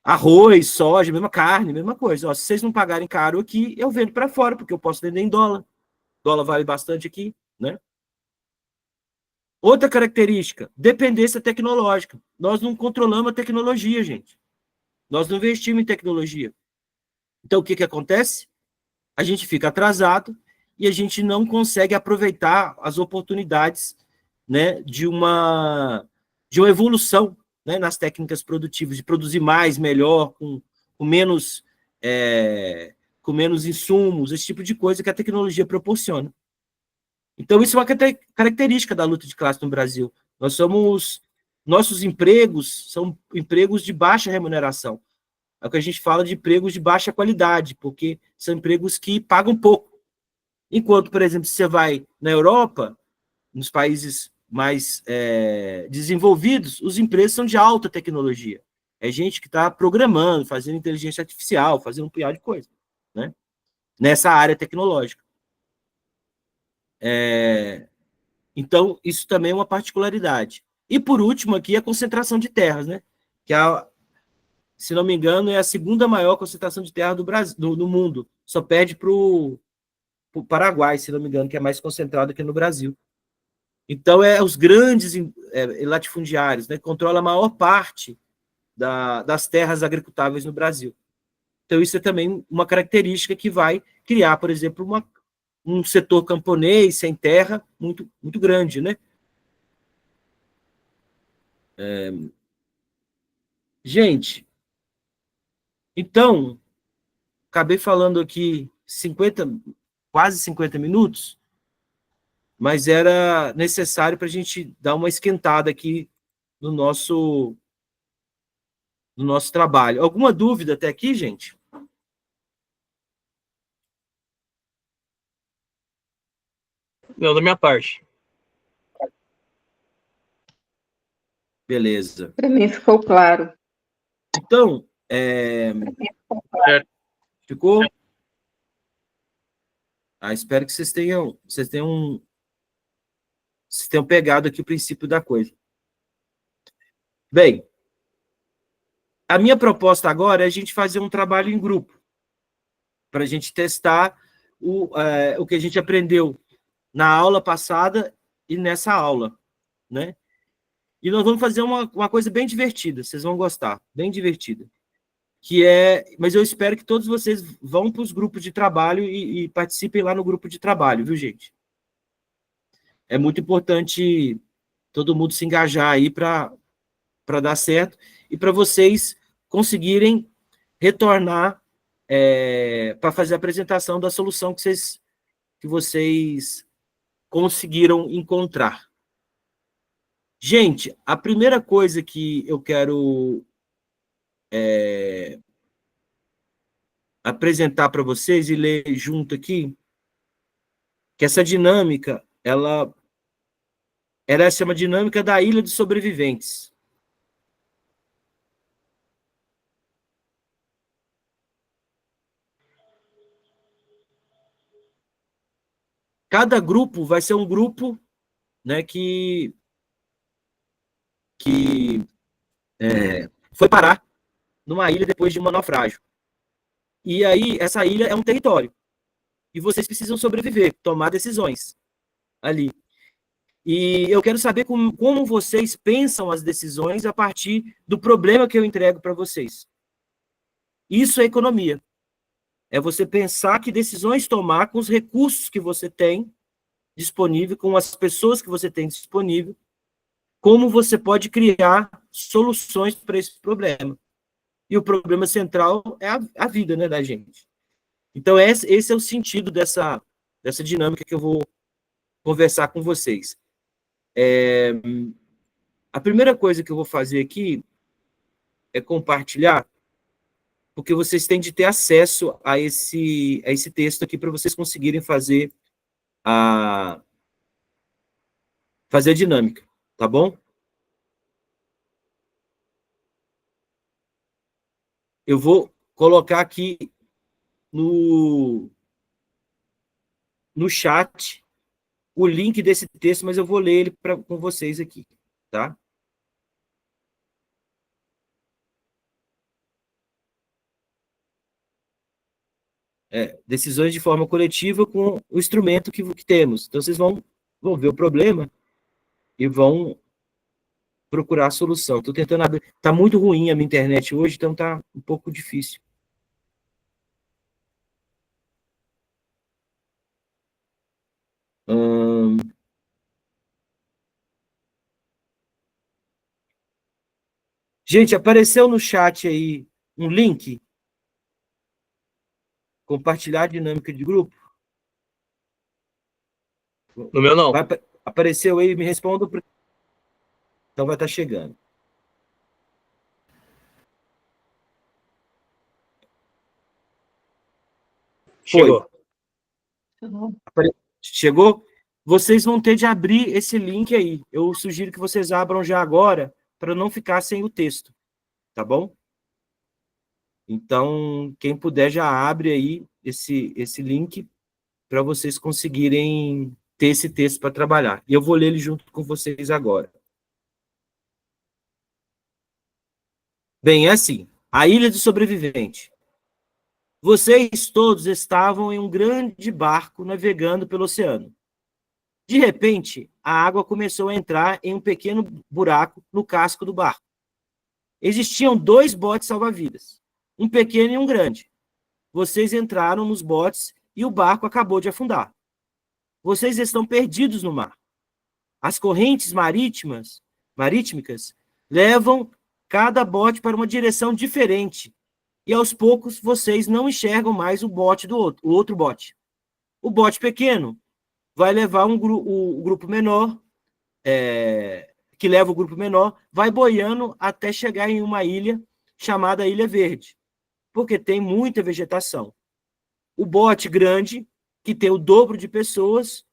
Arroz, soja, mesma carne, mesma coisa. Ó, se vocês não pagarem caro aqui, eu vendo para fora, porque eu posso vender em dólar. Dólar vale bastante aqui, né? Outra característica, dependência tecnológica. Nós não controlamos a tecnologia, gente. Nós não investimos em tecnologia. Então, o que acontece? A gente fica atrasado e a gente não consegue aproveitar as oportunidades, né, de uma evolução, né, nas técnicas produtivas, de produzir mais, melhor, com menos insumos, esse tipo de coisa que a tecnologia proporciona. Então, isso é uma característica da luta de classe no Brasil. Nossos empregos são empregos de baixa remuneração. É o que a gente fala de empregos de baixa qualidade, porque são empregos que pagam pouco. Enquanto, por exemplo, se você vai na Europa, nos países mais desenvolvidos, os empregos são de alta tecnologia. É gente que está programando, fazendo inteligência artificial, fazendo um punhado de coisa, né? Nessa área tecnológica. Então, isso também é uma particularidade. E, por último, aqui, a concentração de terras, né? Que, se não me engano, é a segunda maior concentração de terra do Brasil, do mundo. Só perde para o Paraguai, se não me engano, que é mais concentrado aqui no Brasil. Então, os grandes latifundiários, né? Controlam a maior parte das terras agricultáveis no Brasil. Então, isso é também uma característica que vai criar, por exemplo, um setor camponês sem terra muito, muito grande, né? Gente, então, acabei falando aqui quase 50 minutos, mas era necessário para a gente dar uma esquentada aqui no nosso trabalho. Alguma dúvida até aqui, gente? Não, da minha parte. Beleza. Para mim ficou claro. Então, ficou? Espero que vocês tenham pegado aqui o princípio da coisa. Bem, a minha proposta agora é a gente fazer um trabalho em grupo, para a gente testar o que a gente aprendeu na aula passada e nessa aula, né? E nós vamos fazer uma coisa bem divertida, vocês vão gostar, bem divertida. Mas eu espero que todos vocês vão para os grupos de trabalho e participem lá no grupo de trabalho, viu, gente? É muito importante todo mundo se engajar aí para dar certo e para vocês conseguirem retornar para fazer a apresentação da solução que vocês conseguiram encontrar. Gente, a primeira coisa que eu quero apresentar para vocês e ler junto aqui, que essa dinâmica, ela se chama dinâmica da Ilha dos Sobreviventes. Cada grupo vai ser um grupo, né, que foi parar numa ilha depois de um naufrágio. E aí, essa ilha é um território. E vocês precisam sobreviver, tomar decisões ali. E eu quero saber como vocês pensam as decisões a partir do problema que eu entrego para vocês. Isso é economia. É você pensar que decisões tomar com os recursos que você tem disponível, com as pessoas que você tem disponível, como você pode criar soluções para esse problema. E o problema central é a vida, né, da gente. Então, esse é o sentido dessa dinâmica que eu vou conversar com vocês. A primeira coisa que eu vou fazer aqui é compartilhar, porque vocês têm de ter acesso a esse texto aqui para vocês conseguirem fazer a dinâmica, tá bom? Eu vou colocar aqui no chat o link desse texto, mas eu vou ler ele com vocês aqui, tá? Decisões de forma coletiva com o instrumento que temos. Então, vocês vão ver o problema e vão procurar a solução. Estou tentando abrir. Está muito ruim a minha internet hoje, então está um pouco difícil. Gente, apareceu no chat aí um link? Compartilhar a dinâmica de grupo? No meu, não. Apareceu aí, me responda. Então vai estar chegando. Chegou. Chegou? vocês vão ter de abrir esse link aí. Eu sugiro que vocês abram já agora, para não ficar sem o texto, tá bom? Então, quem puder já abre aí esse link para vocês conseguirem ter esse texto para trabalhar. E eu vou ler ele junto com vocês agora. Bem, é assim. A Ilha do Sobrevivente. Vocês todos estavam em um grande barco navegando pelo oceano. De repente, a água começou a entrar em um pequeno buraco no casco do barco. Existiam 2 botes salva-vidas, um pequeno e um grande. Vocês entraram nos botes e o barco acabou de afundar. Vocês estão perdidos no mar. As correntes marítimas levam cada bote para uma direção diferente. E aos poucos vocês não enxergam mais o outro bote. O bote pequeno vai levar o grupo menor, que leva o grupo menor, vai boiando até chegar em uma ilha chamada Ilha Verde, porque tem muita vegetação. O bote grande, que tem o dobro de pessoas,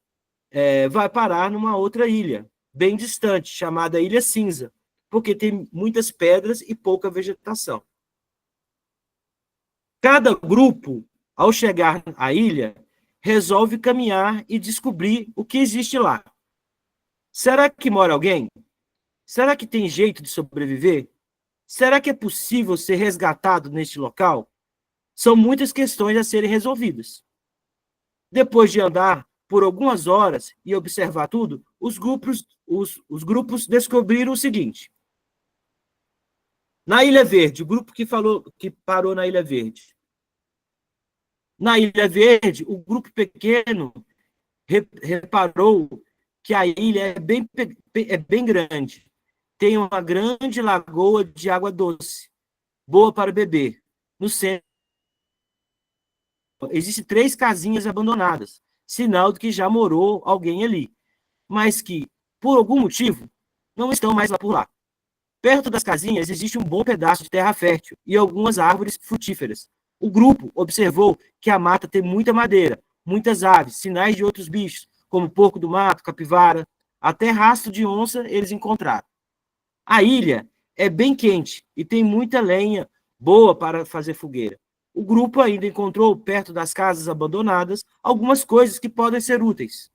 vai parar numa outra ilha, bem distante, chamada Ilha Cinza, porque tem muitas pedras e pouca vegetação. Cada grupo, ao chegar à ilha, resolve caminhar e descobrir o que existe lá. Será que mora alguém? Será que tem jeito de sobreviver? Será que é possível ser resgatado neste local? São muitas questões a serem resolvidas. Depois de andar por algumas horas e observar tudo, os grupos descobriram o seguinte. Na Ilha Verde, o grupo que parou na Ilha Verde. Na Ilha Verde, o grupo pequeno reparou que a ilha é bem grande. Tem uma grande lagoa de água doce, boa para beber. No centro, existem 3 casinhas abandonadas, sinal de que já morou alguém ali, mas que, por algum motivo, não estão mais lá por lá. Perto das casinhas existe um bom pedaço de terra fértil e algumas árvores frutíferas. O grupo observou que a mata tem muita madeira, muitas aves, sinais de outros bichos, como porco do mato, capivara, até rastro de onça eles encontraram. A ilha é bem quente e tem muita lenha boa para fazer fogueira. O grupo ainda encontrou, perto das casas abandonadas, algumas coisas que podem ser úteis.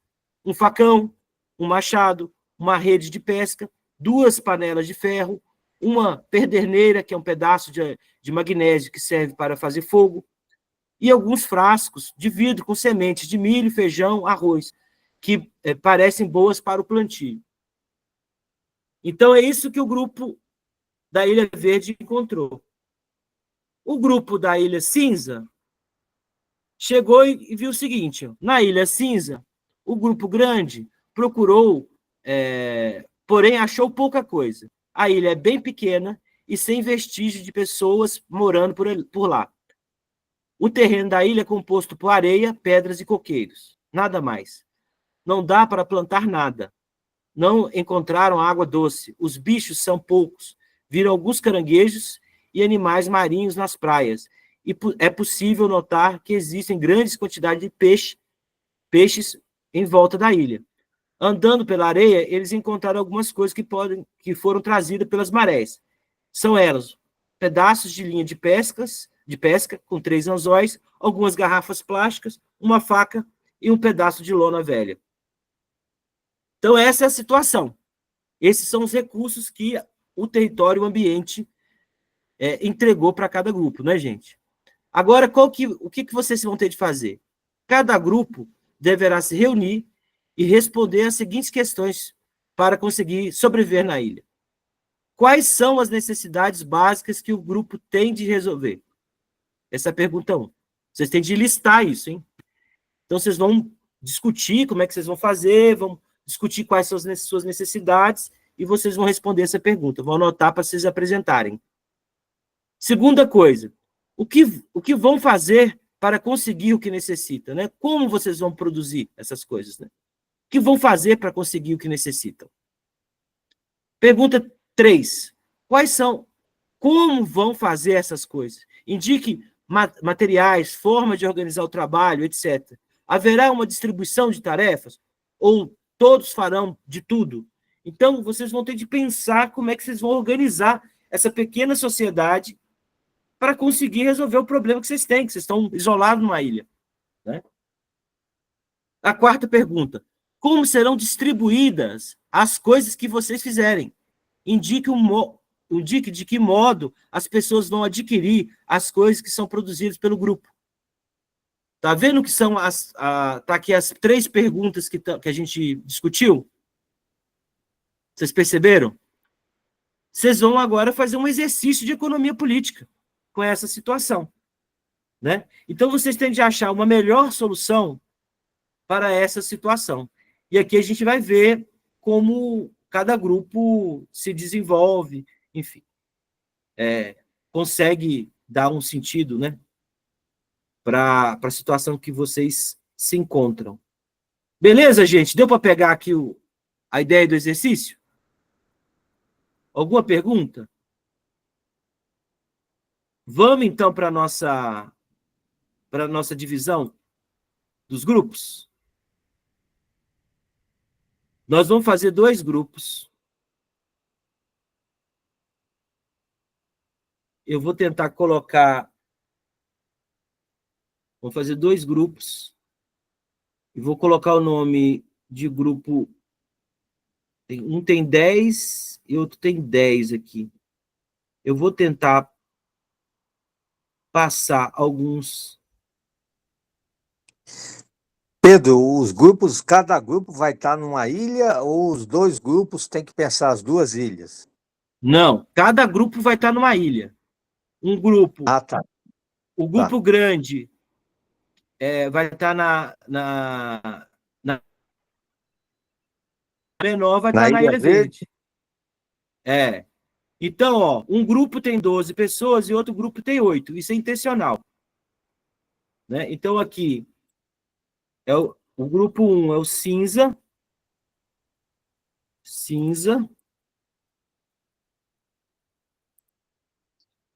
Um facão, um machado, uma rede de pesca, 2 panelas de ferro, uma pederneira, que é um pedaço de magnésio que serve para fazer fogo, e alguns frascos de vidro com sementes de milho, feijão, arroz, que parecem boas para o plantio. Então, é isso que o grupo da Ilha Verde encontrou. O grupo da Ilha Cinza chegou e viu o seguinte: na Ilha Cinza, o grupo grande procurou, porém achou pouca coisa. A ilha é bem pequena e sem vestígio de pessoas morando por lá. O terreno da ilha é composto por areia, pedras e coqueiros. Nada mais. Não dá para plantar nada. Não encontraram água doce. Os bichos são poucos. Viram alguns caranguejos e animais marinhos nas praias. E é possível notar que existem grandes quantidades de peixes em volta da ilha. Andando pela areia, eles encontraram algumas coisas que foram trazidas pelas marés. São elas: pedaços de linha de pesca com 3 anzóis, algumas garrafas plásticas, uma faca e um pedaço de lona velha. Então, essa é a situação. Esses são os recursos que o território, o ambiente, entregou para cada grupo, né, gente? Agora, o que vocês vão ter de fazer? Cada grupo deverá se reunir e responder as seguintes questões para conseguir sobreviver na ilha. Quais são as necessidades básicas que o grupo tem de resolver? Essa é a pergunta 1. Vocês têm de listar isso, hein? Então, vocês vão discutir como é que vocês vão fazer, vão discutir quais são as suas necessidades e vocês vão responder essa pergunta. Vão anotar para vocês apresentarem. Segunda coisa, o que vão fazer para conseguir o que necessitam, né? Como vocês vão produzir essas coisas, né? O que vão fazer para conseguir o que necessitam? Pergunta 3. Como vão fazer essas coisas? Indique materiais, forma de organizar o trabalho, etc. Haverá uma distribuição de tarefas? ou todos farão de tudo? Então, vocês vão ter de pensar como é que vocês vão organizar essa pequena sociedade para conseguir resolver o problema que vocês têm, que vocês estão isolados numa ilha. Né? A quarta pergunta: como serão distribuídas as coisas que vocês fizerem? Indique de que modo as pessoas vão adquirir as coisas que são produzidas pelo grupo. Tá vendo que são tá aqui as 3 perguntas que a gente discutiu? Vocês perceberam? Vocês vão agora fazer um exercício de economia política com essa situação. Né? Então, vocês têm de achar uma melhor solução para essa situação. E aqui a gente vai ver como cada grupo se desenvolve, enfim, consegue dar um sentido, né, para a situação que vocês se encontram. Beleza, gente? Deu para pegar aqui a ideia do exercício? Alguma pergunta? Vamos, então, para a nossa divisão dos grupos? Nós vamos fazer 2 grupos. Eu vou tentar colocar... Vou fazer 2 grupos. E vou colocar o nome de grupo... Um tem 10 e outro tem 10 aqui. Eu vou tentar passar alguns... Pedro, os grupos, cada grupo vai estar numa ilha ou os 2 grupos têm que pensar as 2 ilhas? Não, cada grupo vai estar numa ilha. Um grupo... Ah, tá. O grupo grande vai estar menor vai estar na Ilha Verde. Então, ó, um grupo tem 12 pessoas e outro grupo tem 8. Isso é intencional. Né? Então, aqui, o grupo 1 é o cinza. Cinza.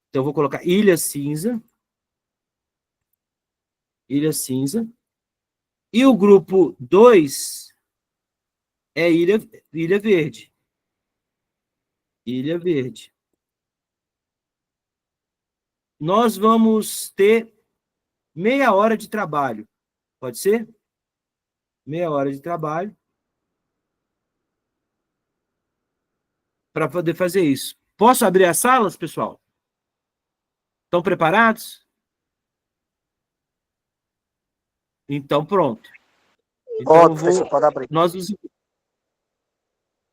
Então, eu vou colocar Ilha Cinza. Ilha Cinza. E o grupo 2 é Ilha Verde. Ilha Verde. Nós vamos ter meia hora de trabalho. Pode ser? Meia hora de trabalho. Para poder fazer isso. Posso abrir as salas, pessoal? Estão preparados? Então, pronto. Então, pode abrir.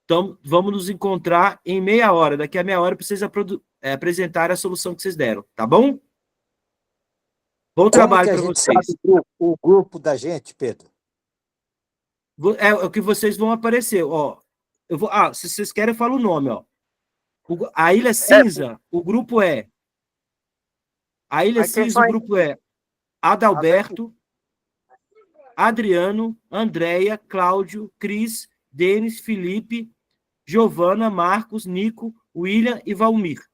Então, vamos nos encontrar em meia hora. Daqui a meia hora, para vocês apresentarem a solução que vocês deram. Tá bom? Bom trabalho para vocês. Sabe o grupo da gente, Pedro? É o que vocês vão aparecer. Ó, se vocês querem, eu falo o nome. Ó. A Ilha Cinza, o grupo é... A Ilha Cinza, o grupo é Adalberto, Adriano, Andréia, Cláudio, Cris, Denis, Felipe, Giovana, Marcos, Nico, William e Valmir.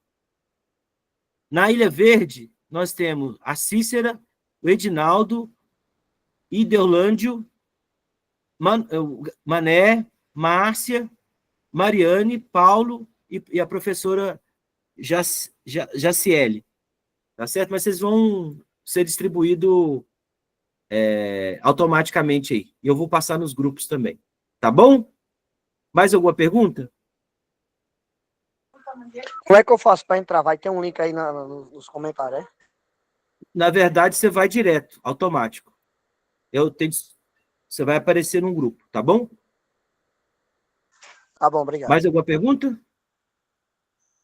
Na Ilha Verde, nós temos a Cícera, o Edinaldo, Ideolândio, Mané, Márcia, Mariane, Paulo e a professora Jaciele. Tá certo? Mas vocês vão ser distribuídos automaticamente aí. E eu vou passar nos grupos também. Tá bom? Mais alguma pergunta? Como é que eu faço para entrar? Vai ter um link aí nos comentários, é? Na verdade, você vai direto, automático. Você vai aparecer num grupo, tá bom? Tá bom, obrigado. Mais alguma pergunta?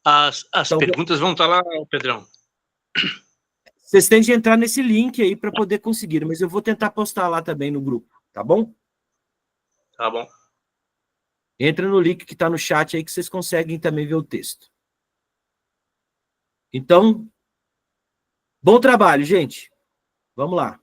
As então, perguntas vão estar lá, Pedrão. Vocês têm de entrar nesse link aí para poder conseguir, mas eu vou tentar postar lá também no grupo, tá bom? Tá bom. Entra no link que está no chat aí que vocês conseguem também ver o texto. Então, bom trabalho, gente. Vamos lá.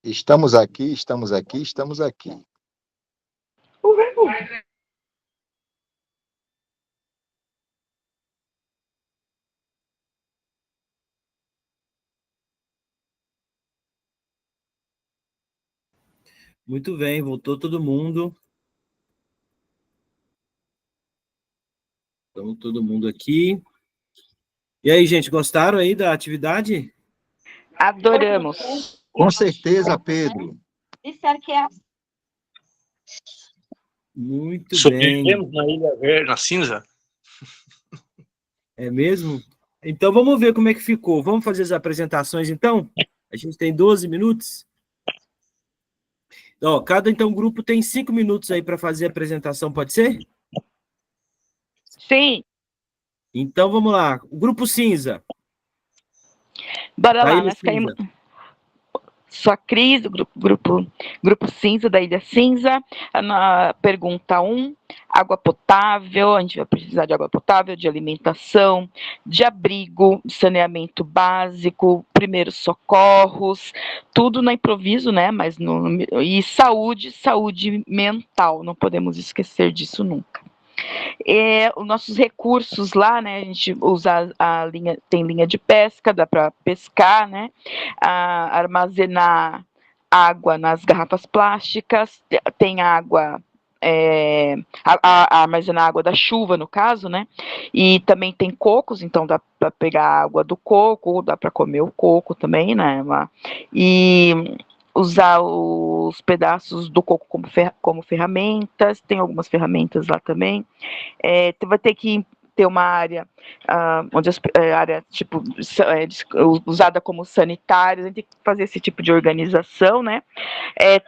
Estamos aqui, estamos aqui, estamos aqui. Muito bem, voltou todo mundo. Estamos todo mundo aqui. E aí, gente, gostaram aí da atividade? Adoramos. Com certeza, Pedro. Disseram que é Muito bem. Sobrevivemos na Ilha Verde, na cinza. É mesmo? Então, vamos ver como é que ficou. Vamos fazer as apresentações, então? A gente tem 12 minutos. Ó, cada, então, grupo tem 5 minutos aí para fazer a apresentação, pode ser? Sim. Então, vamos lá. O grupo cinza. Bora Da lá, Ilha nós caímos. Cinza. Sou a Cris, do grupo Cinza, da Ilha Cinza. Na pergunta 1, água potável, a gente vai precisar de água potável, de alimentação, de abrigo, de saneamento básico, primeiros socorros, tudo no improviso, né? Mas e saúde mental, não podemos esquecer disso nunca. Os nossos recursos lá, né? A gente usa a linha, tem linha de pesca, dá para pescar, né? Armazenar água nas garrafas plásticas, tem água. Armazenar água da chuva, no caso, né? E também tem cocos, então dá para pegar a água do coco, dá para comer o coco também, né? E usar os pedaços do coco como ferramentas, tem algumas ferramentas lá também. Vai ter que ter uma área onde área tipo usada como sanitária, a gente tem que fazer esse tipo de organização, né?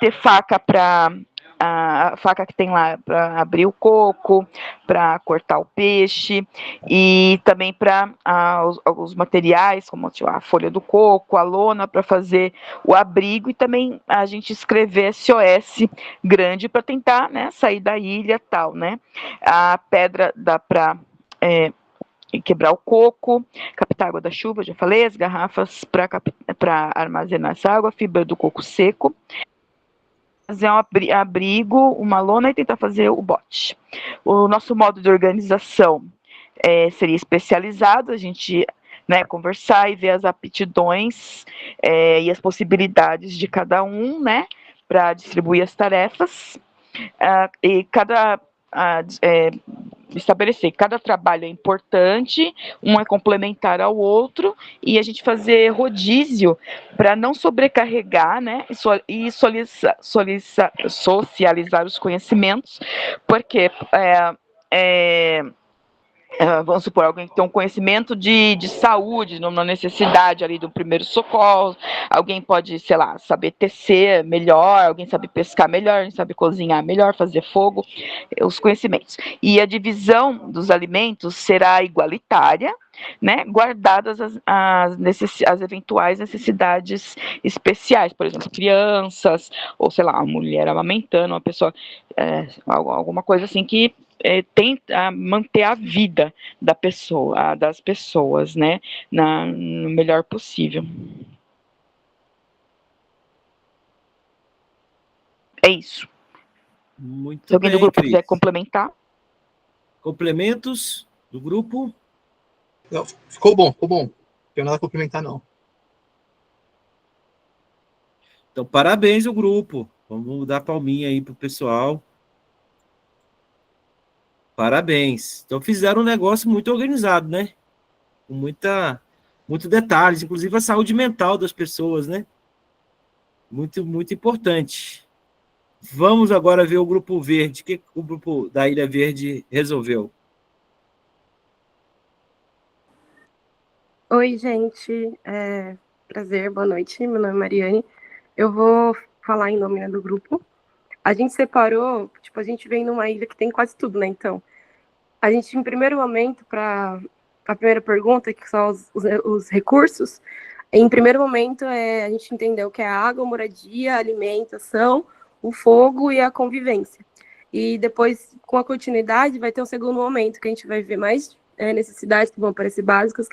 Ter faca para a faca que tem lá para abrir o coco, para cortar o peixe, e também para os materiais, como a folha do coco, a lona, para fazer o abrigo, e também a gente escrever SOS grande para tentar, né, sair da ilha tal, né? A pedra dá para quebrar o coco, captar água da chuva, já falei, as garrafas para armazenar essa água, fibra do coco seco, fazer um abrigo, uma lona e tentar fazer o bote. O nosso modo de organização seria especializado, a gente, né, conversar e ver as aptidões e as possibilidades de cada um, né, para distribuir as tarefas, e estabelecer que cada trabalho é importante, um é complementar ao outro, e a gente fazer rodízio para não sobrecarregar, né, e socializar os conhecimentos, porque vamos supor, alguém que tem um conhecimento de saúde, numa necessidade ali do primeiro socorro, alguém pode, sei lá, saber tecer melhor, alguém sabe pescar melhor, alguém sabe cozinhar melhor, fazer fogo, os conhecimentos. E a divisão dos alimentos será igualitária, né, guardadas as eventuais necessidades especiais, por exemplo, crianças, ou sei lá, uma mulher amamentando, uma pessoa, alguma coisa assim que tenta manter a vida das pessoas, né, no melhor possível. É isso. Muito Se alguém do bem, grupo Cris. quiser complementar. Complementos do grupo? Não, ficou bom, ficou bom. Não tenho nada a complementar, não. Então, parabéns ao grupo. Vamos dar palminha aí pro pessoal. Parabéns. Então, fizeram um negócio muito organizado, né? Com muito detalhes, inclusive a saúde mental das pessoas, né? Muito, muito importante. Vamos agora ver o Grupo Verde. O que o Grupo da Ilha Verde resolveu? Oi, gente. Prazer, boa noite. Meu nome é Mariane. Eu vou falar em nome, né, do grupo. A gente separou, tipo, a gente vem numa ilha que tem quase tudo, né? Então, a gente, em primeiro momento, para a primeira pergunta, que são os recursos, em primeiro momento, a gente entendeu que é a água, a moradia, a alimentação, o fogo e a convivência. E depois, com a continuidade, vai ter um segundo momento, que a gente vai ver mais necessidades que vão aparecer básicas,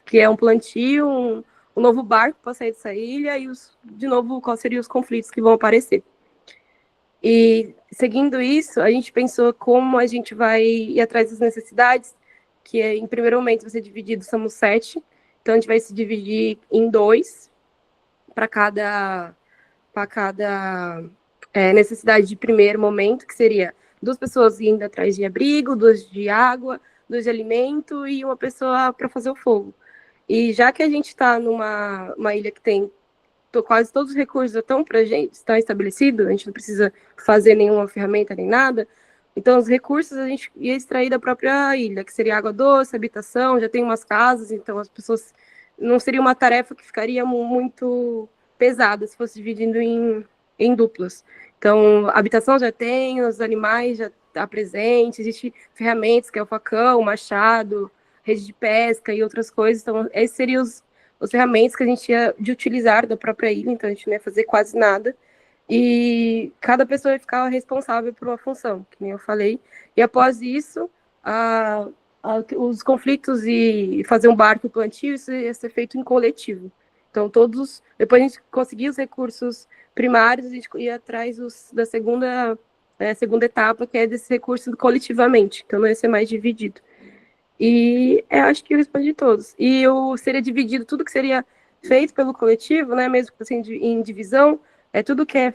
que é um plantio, um novo barco para sair dessa ilha e, de novo, quais seriam os conflitos que vão aparecer. E, seguindo isso, a gente pensou como a gente vai ir atrás das necessidades, que em primeiro momento vai ser dividido, somos 7, então a gente vai se dividir em 2, para cada necessidade de primeiro momento, que seria 2 pessoas indo atrás de abrigo, 2 de água, 2 de alimento e 1 pessoa para fazer o fogo. E já que a gente está numa ilha que tem quase todos os recursos estão para gente, estão estabelecidos, a gente não precisa fazer nenhuma ferramenta nem nada, então os recursos a gente ia extrair da própria ilha, que seria água doce, habitação, já tem umas casas, então as pessoas, não seria uma tarefa que ficaria muito pesada se fosse dividindo em duplas. Então, a habitação já tem, os animais já está presente, existem ferramentas, que é o facão, o machado, rede de pesca e outras coisas. Então, esses seriam os ferramentas que a gente ia de utilizar da própria ilha, então a gente não ia fazer quase nada. E cada pessoa ia ficar responsável por uma função, que nem eu falei. E após isso, os conflitos e fazer um barco plantio, isso ia ser feito em coletivo. Então, depois a gente conseguia os recursos primários, a gente ia atrás da segunda etapa, que é desse recurso coletivamente, então não ia ser mais dividido. E acho que eu respondi todos. E seria dividido, tudo que seria feito pelo coletivo, né, mesmo assim em divisão, tudo que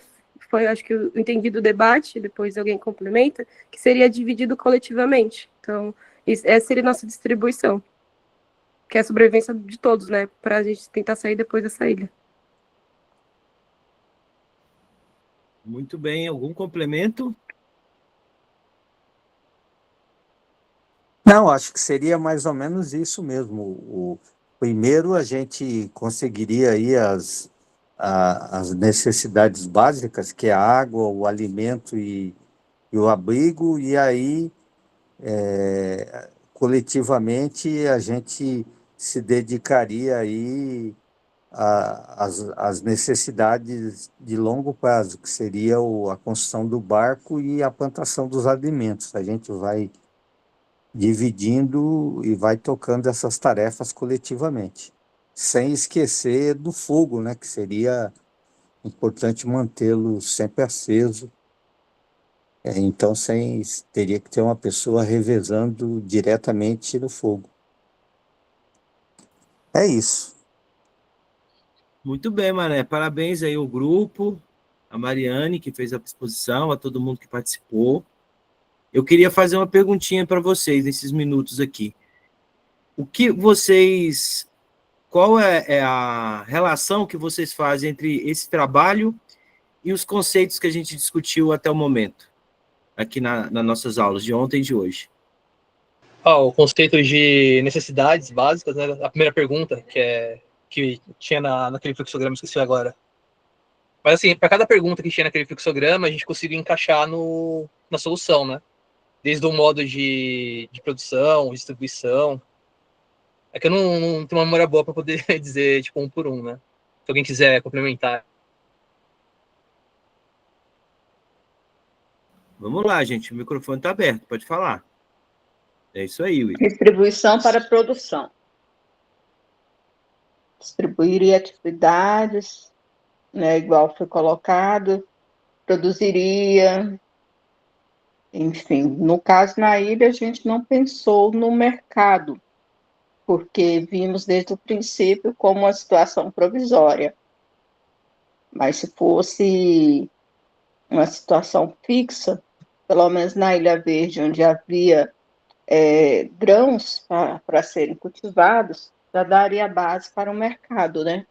foi, acho que eu entendi do debate, depois alguém complementa, que seria dividido coletivamente. Então, essa seria a nossa distribuição, que é a sobrevivência de todos, né, para a gente tentar sair depois dessa ilha. Muito bem, algum complemento? Não, acho que seria mais ou menos isso mesmo. Primeiro, a gente conseguiria aí as necessidades básicas, que é a água, o alimento e o abrigo, e aí, coletivamente, a gente se dedicaria aí às necessidades de longo prazo, que seria a construção do barco e a plantação dos alimentos. A gente vai dividindo e vai tocando essas tarefas coletivamente, sem esquecer do fogo, né, que seria importante mantê-lo sempre aceso. Então, teria que ter uma pessoa revezando diretamente no fogo. É isso. Muito bem, Mané. Parabéns aí ao grupo, a Mariane, que fez a exposição, a todo mundo que participou. Eu queria fazer uma perguntinha para vocês nesses minutos aqui. Qual é a relação que vocês fazem entre esse trabalho e os conceitos que a gente discutiu até o momento, aqui nas nossas aulas de ontem e de hoje? O conceito de necessidades básicas, né? A primeira pergunta, que tinha naquele fluxograma, esqueci agora. Mas, assim, para cada pergunta que tinha naquele fluxograma, a gente conseguiu encaixar na solução, né? Desde o modo de produção, distribuição. É que eu não tenho uma memória boa para poder dizer, tipo, um por um, né? Se alguém quiser complementar. Vamos lá, gente. O microfone está aberto, pode falar. É isso aí, Will. Distribuição para produção. Distribuiria atividades, né, igual foi colocado, produziria, enfim. No caso, na ilha, a gente não pensou no mercado, porque vimos desde o princípio como uma situação provisória. Mas se fosse uma situação fixa, pelo menos na Ilha Verde, onde havia grãos para serem cultivados, já daria base para o mercado, né?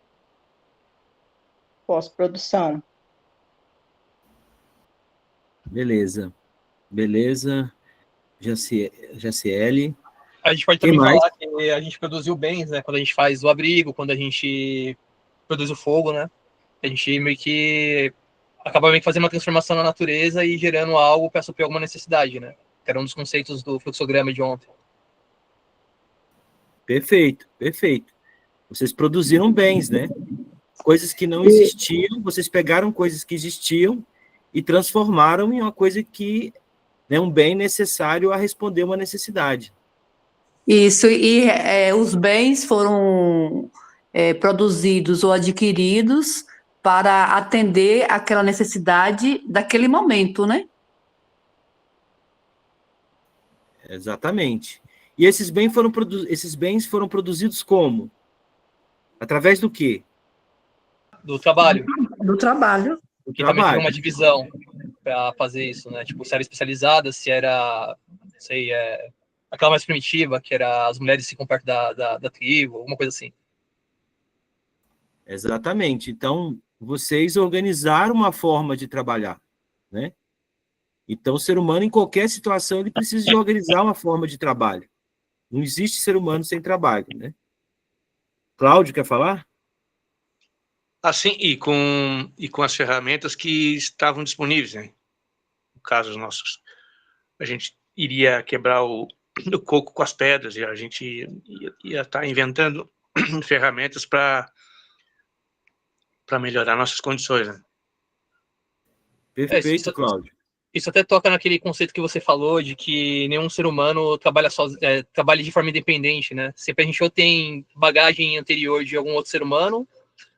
Pós-produção. Beleza. Jaciele. A gente pode também falar que a gente produziu bens, né? Quando a gente faz o abrigo, quando a gente produz o fogo, né? A gente meio que acaba meio que fazendo uma transformação na natureza e gerando algo para suprir alguma necessidade, né? Que era um dos conceitos do fluxograma de ontem. Perfeito. Vocês produziram bens, né? Coisas que não existiam, vocês pegaram coisas que existiam e transformaram em uma coisa que é um bem necessário a responder uma necessidade. Isso, e os bens foram produzidos ou adquiridos para atender aquela necessidade daquele momento, né? Exatamente. E esses bens foram produzidos como? Através do quê? Do trabalho. Do trabalho. Do Que também teve trabalho. uma divisão para fazer isso, né? Tipo, se era especializada, se era, não sei, aquela mais primitiva, que era as mulheres ficam perto da tribo, alguma coisa assim. Exatamente. Então, vocês organizaram uma forma de trabalhar, né? Então, o ser humano, em qualquer situação, ele precisa de organizar uma forma de trabalho. Não existe ser humano sem trabalho, né? Cláudio, quer falar? Assim, e com as ferramentas que estavam disponíveis, né? No caso nossos, a gente iria quebrar o coco com as pedras, e a gente ia estar inventando ferramentas para melhorar nossas condições, né? Perfeito, Cláudio. Isso até toca naquele conceito que você falou de que nenhum ser humano trabalha de forma independente, né? Sempre a gente ou tem bagagem anterior de algum outro ser humano,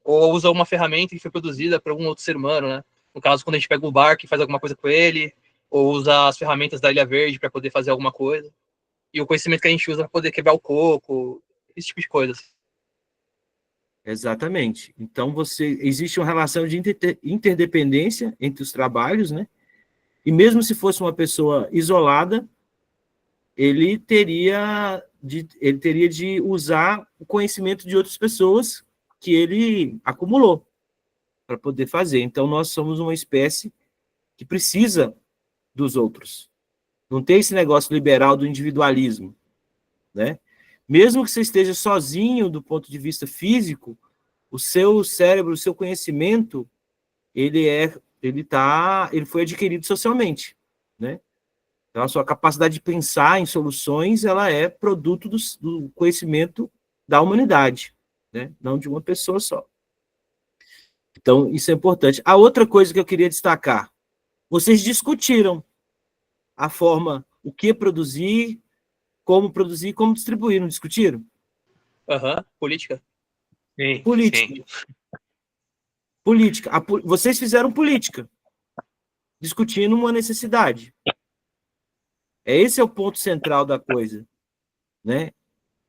ou usa uma ferramenta que foi produzida por algum outro ser humano, né? No caso, quando a gente pega o barco e faz alguma coisa com ele, ou usa as ferramentas da Ilha Verde para poder fazer alguma coisa. E o conhecimento que a gente usa para poder quebrar o coco, esse tipo de coisas. Exatamente. Então, existe uma relação de interdependência entre os trabalhos, né? E mesmo se fosse uma pessoa isolada, ele teria de usar o conhecimento de outras pessoas que ele acumulou para poder fazer. Então, nós somos uma espécie que precisa dos outros. Não tem esse negócio liberal do individualismo, né? Mesmo que você esteja sozinho do ponto de vista físico, o seu cérebro, o seu conhecimento, ele foi adquirido socialmente, né? Então, a sua capacidade de pensar em soluções, ela é produto do conhecimento da humanidade, né? Não de uma pessoa só. Então, isso é importante. A outra coisa que eu queria destacar, vocês discutiram a forma, o que produzir, como distribuir, não discutiram? Política. Sim, Política. sim. Política. Vocês fizeram política, discutindo uma necessidade. Esse é o ponto central da coisa, né?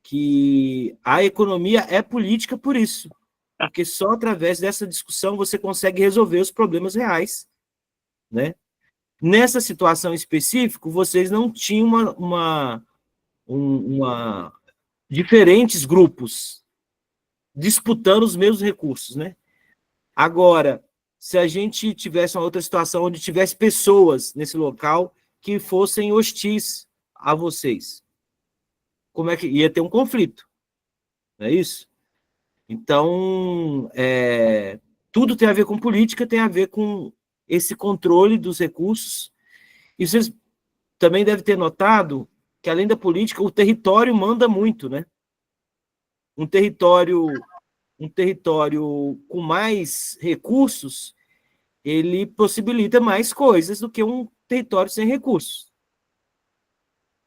Que a economia é política por isso, porque só através dessa discussão você consegue resolver os problemas reais, né? Nessa situação específica, vocês não tinham diferentes grupos disputando os mesmos recursos, né? Agora, se a gente tivesse uma outra situação onde tivesse pessoas nesse local que fossem hostis a vocês, como é que ia ter um conflito? Não é isso? Então, tudo tem a ver com política, tem a ver com esse controle dos recursos. E vocês também devem ter notado que, além da política, o território manda muito, né? Um território com mais recursos, ele possibilita mais coisas do que um território sem recursos.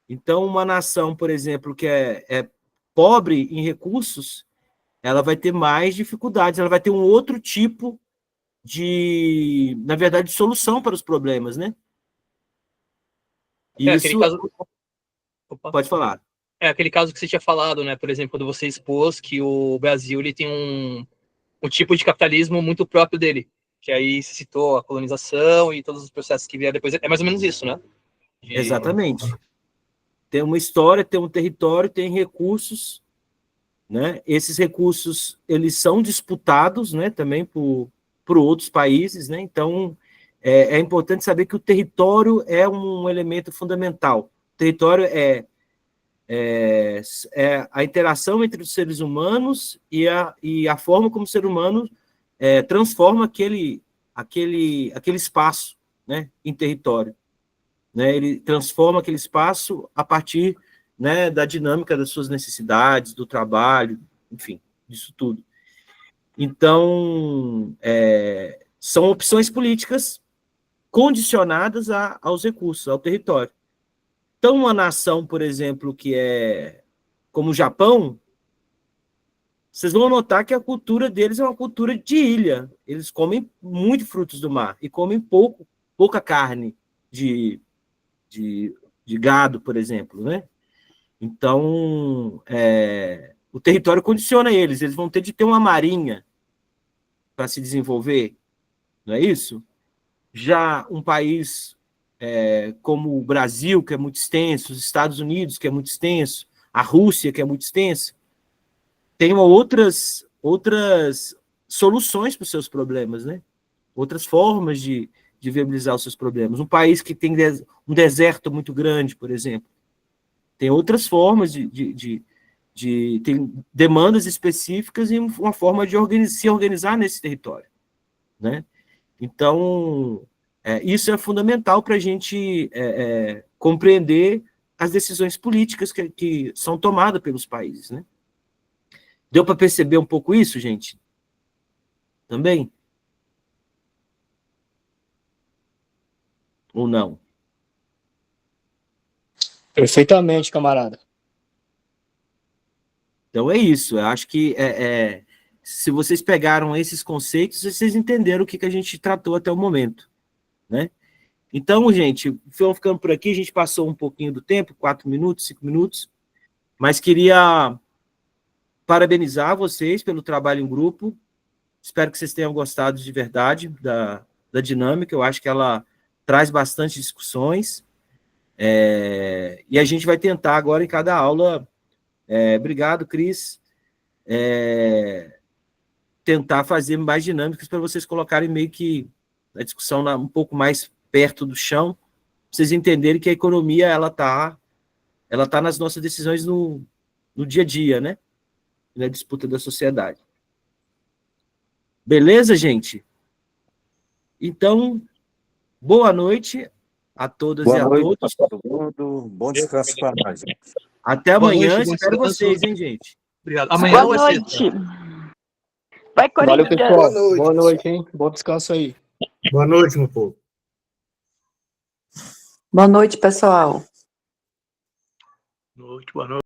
Então, uma nação, por exemplo, que é pobre em recursos, ela vai ter mais dificuldades, ela vai ter um outro tipo na verdade, de solução para os problemas, né? Aquele caso... Pode falar. Aquele caso que você tinha falado, né? Por exemplo, quando você expôs que o Brasil ele tem um tipo de capitalismo muito próprio dele, que aí se citou a colonização e todos os processos que vieram depois. É mais ou menos isso, né? Exatamente. Tem uma história, tem um território, tem recursos, né? Esses recursos, eles são disputados, né, também por outros países, né? Então, é importante saber que o território é um elemento fundamental. O território é a interação entre os seres humanos e a forma como o ser humano transforma aquele espaço, né, em território. Né? Ele transforma aquele espaço a partir, né, da dinâmica das suas necessidades, do trabalho, enfim, disso tudo. Então, são opções políticas condicionadas aos recursos, ao território. Então, uma nação, por exemplo, que é como o Japão, vocês vão notar que a cultura deles é uma cultura de ilha. Eles comem muito frutos do mar e comem pouca carne de gado, por exemplo, né? Então, o território condiciona eles vão ter de ter uma marinha para se desenvolver, não é isso? Já um país como o Brasil, que é muito extenso, os Estados Unidos, que é muito extenso, a Rússia, que é muito extensa, tem outras soluções para os seus problemas, né? Outras formas de viabilizar os seus problemas. Um país que tem um deserto muito grande, por exemplo, tem outras formas tem demandas específicas e uma forma de se organizar nesse território, né? Então, isso é fundamental para a gente compreender as decisões políticas que são tomadas pelos países, né? Deu para perceber um pouco isso, gente? Também? Ou não? Perfeitamente, camarada. Então é isso. Eu acho que se vocês pegaram esses conceitos, vocês entenderam o que a gente tratou até o momento, né? Então, gente, vamos ficando por aqui. A gente passou um pouquinho do tempo, 4 minutos, 5 minutos, mas queria parabenizar vocês pelo trabalho em grupo. Espero que vocês tenham gostado de verdade da dinâmica. Eu acho que ela traz bastante discussões. E a gente vai tentar agora em cada aula. Obrigado, Cris. Tentar fazer mais dinâmicas para vocês colocarem meio que a discussão um pouco mais perto do chão, para vocês entenderem que a economia ela tá nas nossas decisões no dia a dia, né? Na disputa da sociedade. Beleza, gente? Então, boa noite a todas e a todos. Para todo mundo. Bom descanso para nós. Até amanhã. Noite, Espero vocês, hein, gente? Obrigado. Amanhã Boa vai ser. noite. Vai, Valeu, Corinthians. pessoal. Boa noite, hein? Bom descanso aí. Boa noite, meu povo. Boa noite, pessoal. Boa noite.